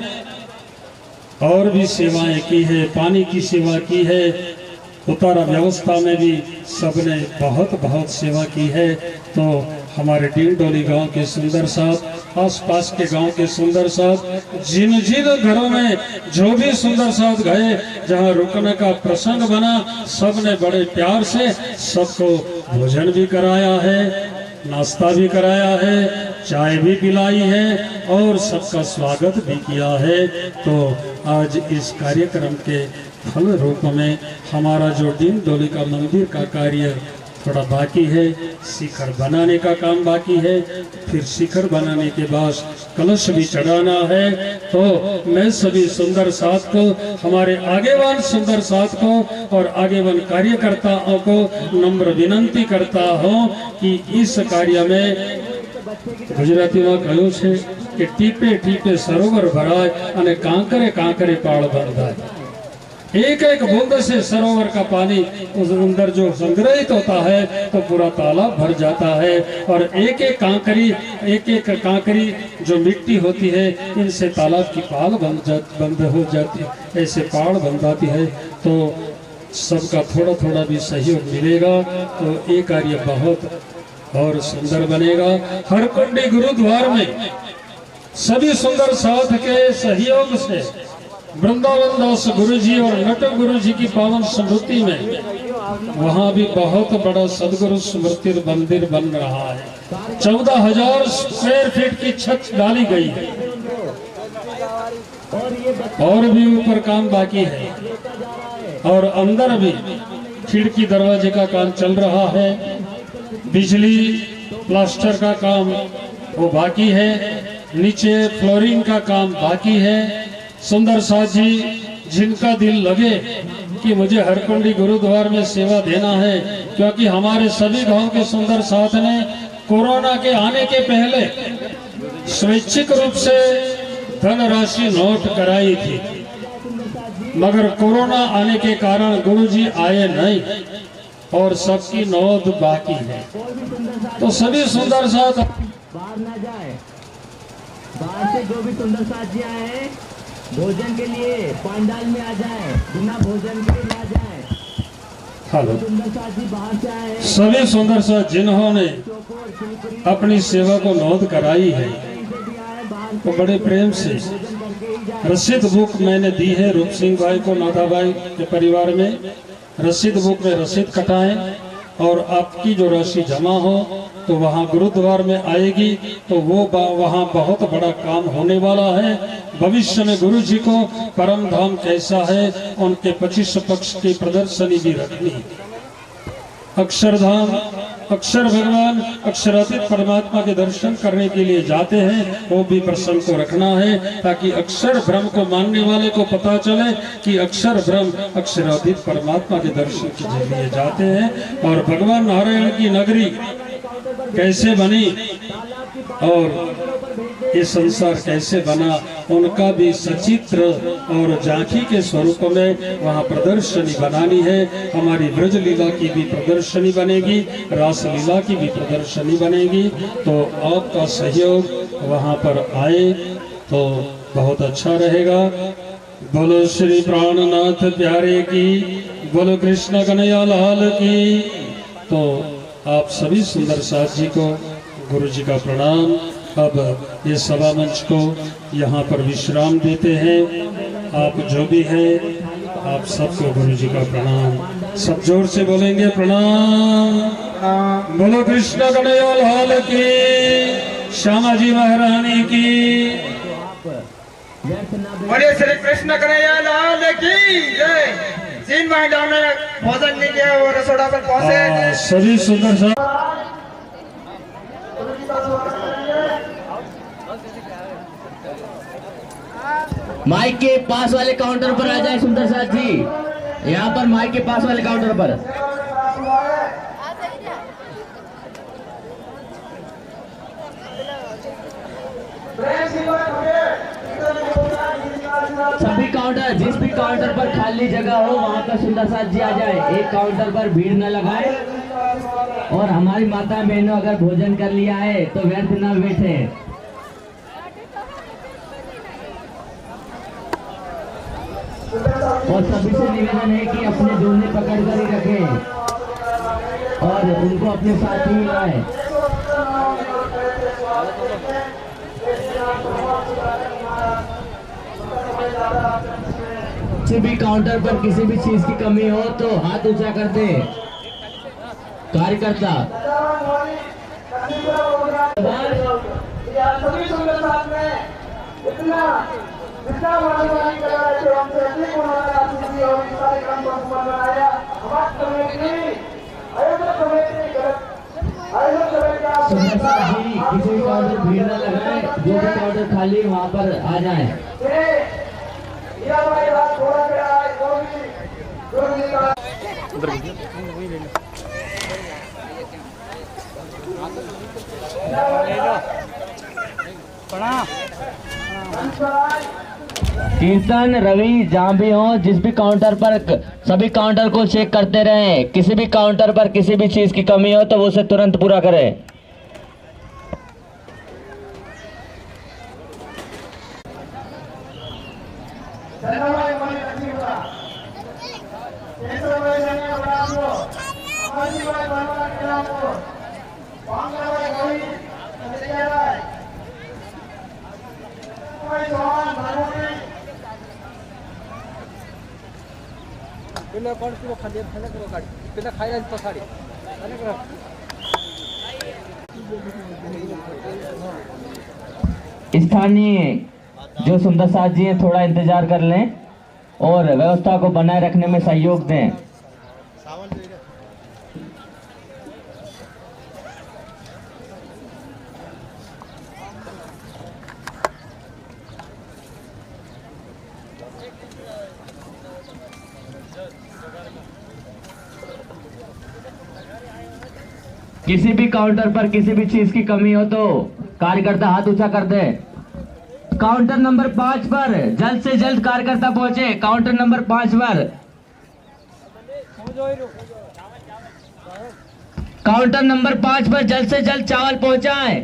और भी सेवाएं की है, पानी की सेवा की है, उतारा व्यवस्था में भी सबने बहुत बहुत सेवा की है। तो हमारे डीलडोली गांव के सुंदर साथ, आसपास के गांव के सुंदर साथ, जिन जिन घरों में जो भी सुंदर साथ गए, जहां रुकने का प्रसंग बना, सबने बड़े प्यार से सबको भोजन भी कराया है, नाश्ता भी कराया है, चाय भी पिलाई है और सबका स्वागत भी किया है। तो आज इस कार्यक्रम के फल रूप में हमारा जो डीलडोली का मंदिर का कार्य थोड़ा बाकी है, शिखर बनाने का काम बाकी है, फिर शिखर बनाने के बाद कलश भी चढ़ाना है। तो मैं सभी सुंदर साथ को, हमारे आगेवान सुंदर साथ को और आगेवान कार्यकर्ताओं को नम्र विनंती करता हूँ कि इस कार्य में गुजरातीમાં કહ્યું છે કે ટીપે ટીપે સરોવર ભરાય અને કાંકરે કાંકરે પાળ બંધાય। एक एक बूंद से सरोवर का पानी उस अंदर जो संग्रहित होता है तो पूरा तालाब भर जाता है। और एक एक कांकरी जो मिट्टी होती है इनसे तालाब की पाल बंद हो जाती है, ऐसे पाड़ बन जाती है। तो सबका थोड़ा थोड़ा भी सहयोग मिलेगा तो ये कार्य बहुत और सुंदर बनेगा। हरकुंडी गुरुद्वार में सभी सुंदर साथ के सहयोग से वृंदावन दास गुरु जी और नटक गुरु जी की पावन स्मृति में वहाँ भी बहुत बड़ा सदगुरु स्मृति मंदिर बन रहा है। 14,000 स्क्वायर फीट की छत डाली गई है और भी ऊपर काम बाकी है और अंदर भी खिड़की दरवाजे का काम चल रहा है। बिजली प्लास्टर का काम वो बाकी है, नीचे फ्लोरिंग का काम बाकी है। सुंदर साथ जी जिनका दिल लगे कि मुझे हरकुंडी गुरुद्वार में सेवा देना है, क्योंकि हमारे सभी गांव के सुंदर साथ ने कोरोना के आने के पहले स्वैच्छिक रूप से धनराशि नोट कराई थी, मगर कोरोना आने के कारण गुरुजी आए नहीं और सबकी नोट बाकी है। तो सभी सुंदर साथ बाहर ना जाए, बाहर से जो भी सुंदर साथ जी आए हैं भोजन के लिए पंडाल में आ जाए, बिना भोजन के ना जाए। हेलो सुंदर साथ जी बाहर से आए हैं, सभी सुंदर साथ जिन्होंने अपनी सेवा को नोंद कराई है वो बड़े प्रेम से रसीद बुक मैंने दी है रूप सिंह भाई को, नाथा भाई के परिवार में रसीद बुक में रसीद कटाएं और आपकी जो राशि जमा हो तो वहाँ गुरुद्वार में आएगी तो वो वहाँ बहुत बड़ा काम होने वाला है। भविष्य में गुरु जी को परम धाम कैसा है उनके 25 पक्ष की प्रदर्शनी भी रखनी है। अक्षरधाम अक्षर भगवान अक्षरातीत परमात्मा के दर्शन करने के लिए जाते हैं, वो भी प्रसंग को रखना है ताकि अक्षर ब्रह्म को मानने वाले को पता चले कि अक्षर ब्रह्म अक्षरातीत परमात्मा के दर्शन के लिए जाते हैं। और भगवान नारायण की नगरी कैसे बनी और ये संसार कैसे बना उनका भी सचित्र और झांकी के स्वरूप में वहाँ प्रदर्शनी बनानी है। हमारी ब्रज लीला की भी प्रदर्शनी बनेगी, रास लीला की भी प्रदर्शनी बनेगी। तो आपका सहयोग वहाँ पर आए तो बहुत अच्छा रहेगा। बोलो श्री प्राणनाथ प्यारे की, बोलो कृष्ण कन्हैया लाल की। तो आप सभी सुंदर साथ जी को गुरु जी का प्रणाम। अब ये सभा मंच को यहाँ पर विश्राम देते हैं। आप जो भी है आप सबको गुरु जी का प्रणाम। सब जोर से बोलेंगे प्रणाम। बोलो कृष्ण कन्हैया लाल की, श्यामा जी महारानी की। बोले श्री कृष्ण कन्हैया लाल की जय। जिन महिलाओं ने भोजन नहीं किया वो रसोड़ा पर पहुंचे। सभी सुंदर सा माइक के पास वाले काउंटर पर आ जाए सुंदर साथ जी, यहाँ पर माइक के पास वाले काउंटर पर। सभी काउंटर, जिस भी काउंटर पर खाली जगह हो वहाँ पर सुंदर साथ जी आ जाए। एक काउंटर पर भीड़ न लगाए और हमारी माता बहनों अगर भोजन कर लिया है तो व्यर्थ न बैठे। और सभी से निवेदन है कि अपने दोने पकड़ कर ही रखें और उनको अपने साथ ही मिलाएं। किसी भी काउंटर पर किसी भी चीज की कमी हो तो हाथ ऊंचा कर दे कार्यकर्ता। किसी भी काउंटर भीड़ न लगाए, जो भी काउंटर खाली वहाँ पर आ जाए। प्रणाम। कीर्तन रवि जहाँ भी हो, जिस भी काउंटर पर, सभी काउंटर को चेक करते रहें। किसी भी काउंटर पर किसी भी चीज की कमी हो तो वो उसे तुरंत पूरा करें। स्थानीय जो सुंदर साथ जी हैं थोड़ा इंतजार कर लें और व्यवस्था को बनाए रखने में सहयोग दें। किसी भी काउंटर पर किसी भी चीज की कमी हो तो कार्यकर्ता हाथ ऊंचा कर दे। काउंटर नंबर 5 पर जल्द से जल्द कार्यकर्ता पहुंचे। काउंटर नंबर 5 पर, काउंटर नंबर 5 पर जल्द से जल्द चावल पहुंचाएं।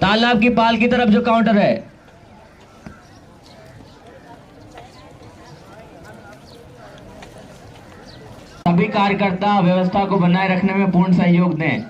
तालाब की पाल की तरफ जो काउंटर है, सभी कार्यकर्ता व्यवस्था को बनाए रखने में पूर्ण सहयोग दें।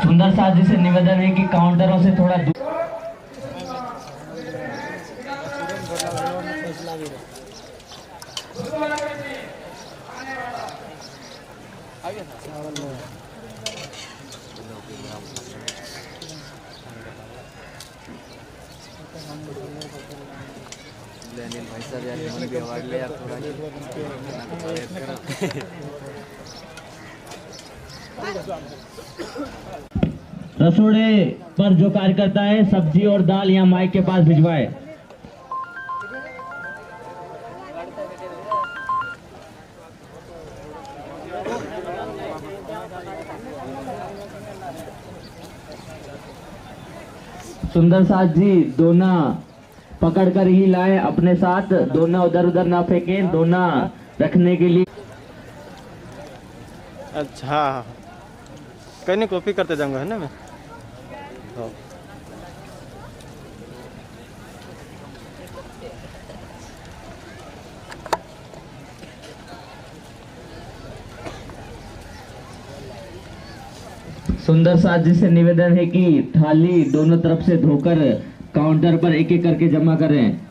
सुंदर साथ जी से निवेदन है कि काउंटरों से थोड़ा दूर। भाई साहब यार मन भी अवार्ड ले यार थोड़ा रसोड़े पर जो कार्यकर्ता है सब्जी और दाल यहाँ माइक के पास भिजवाए। सुंदर साथ जी दोना पकड़ कर ही लाए अपने साथ, दोना उधर उधर ना फेंकें, दोना रखने के लिए। अच्छा कहीं नहीं कॉपी करते जाऊंगा है ना मैं। हाँ। सुंदर साथ जी से निवेदन है कि थाली दोनों तरफ से धोकर काउंटर पर एक एक करके जमा करें।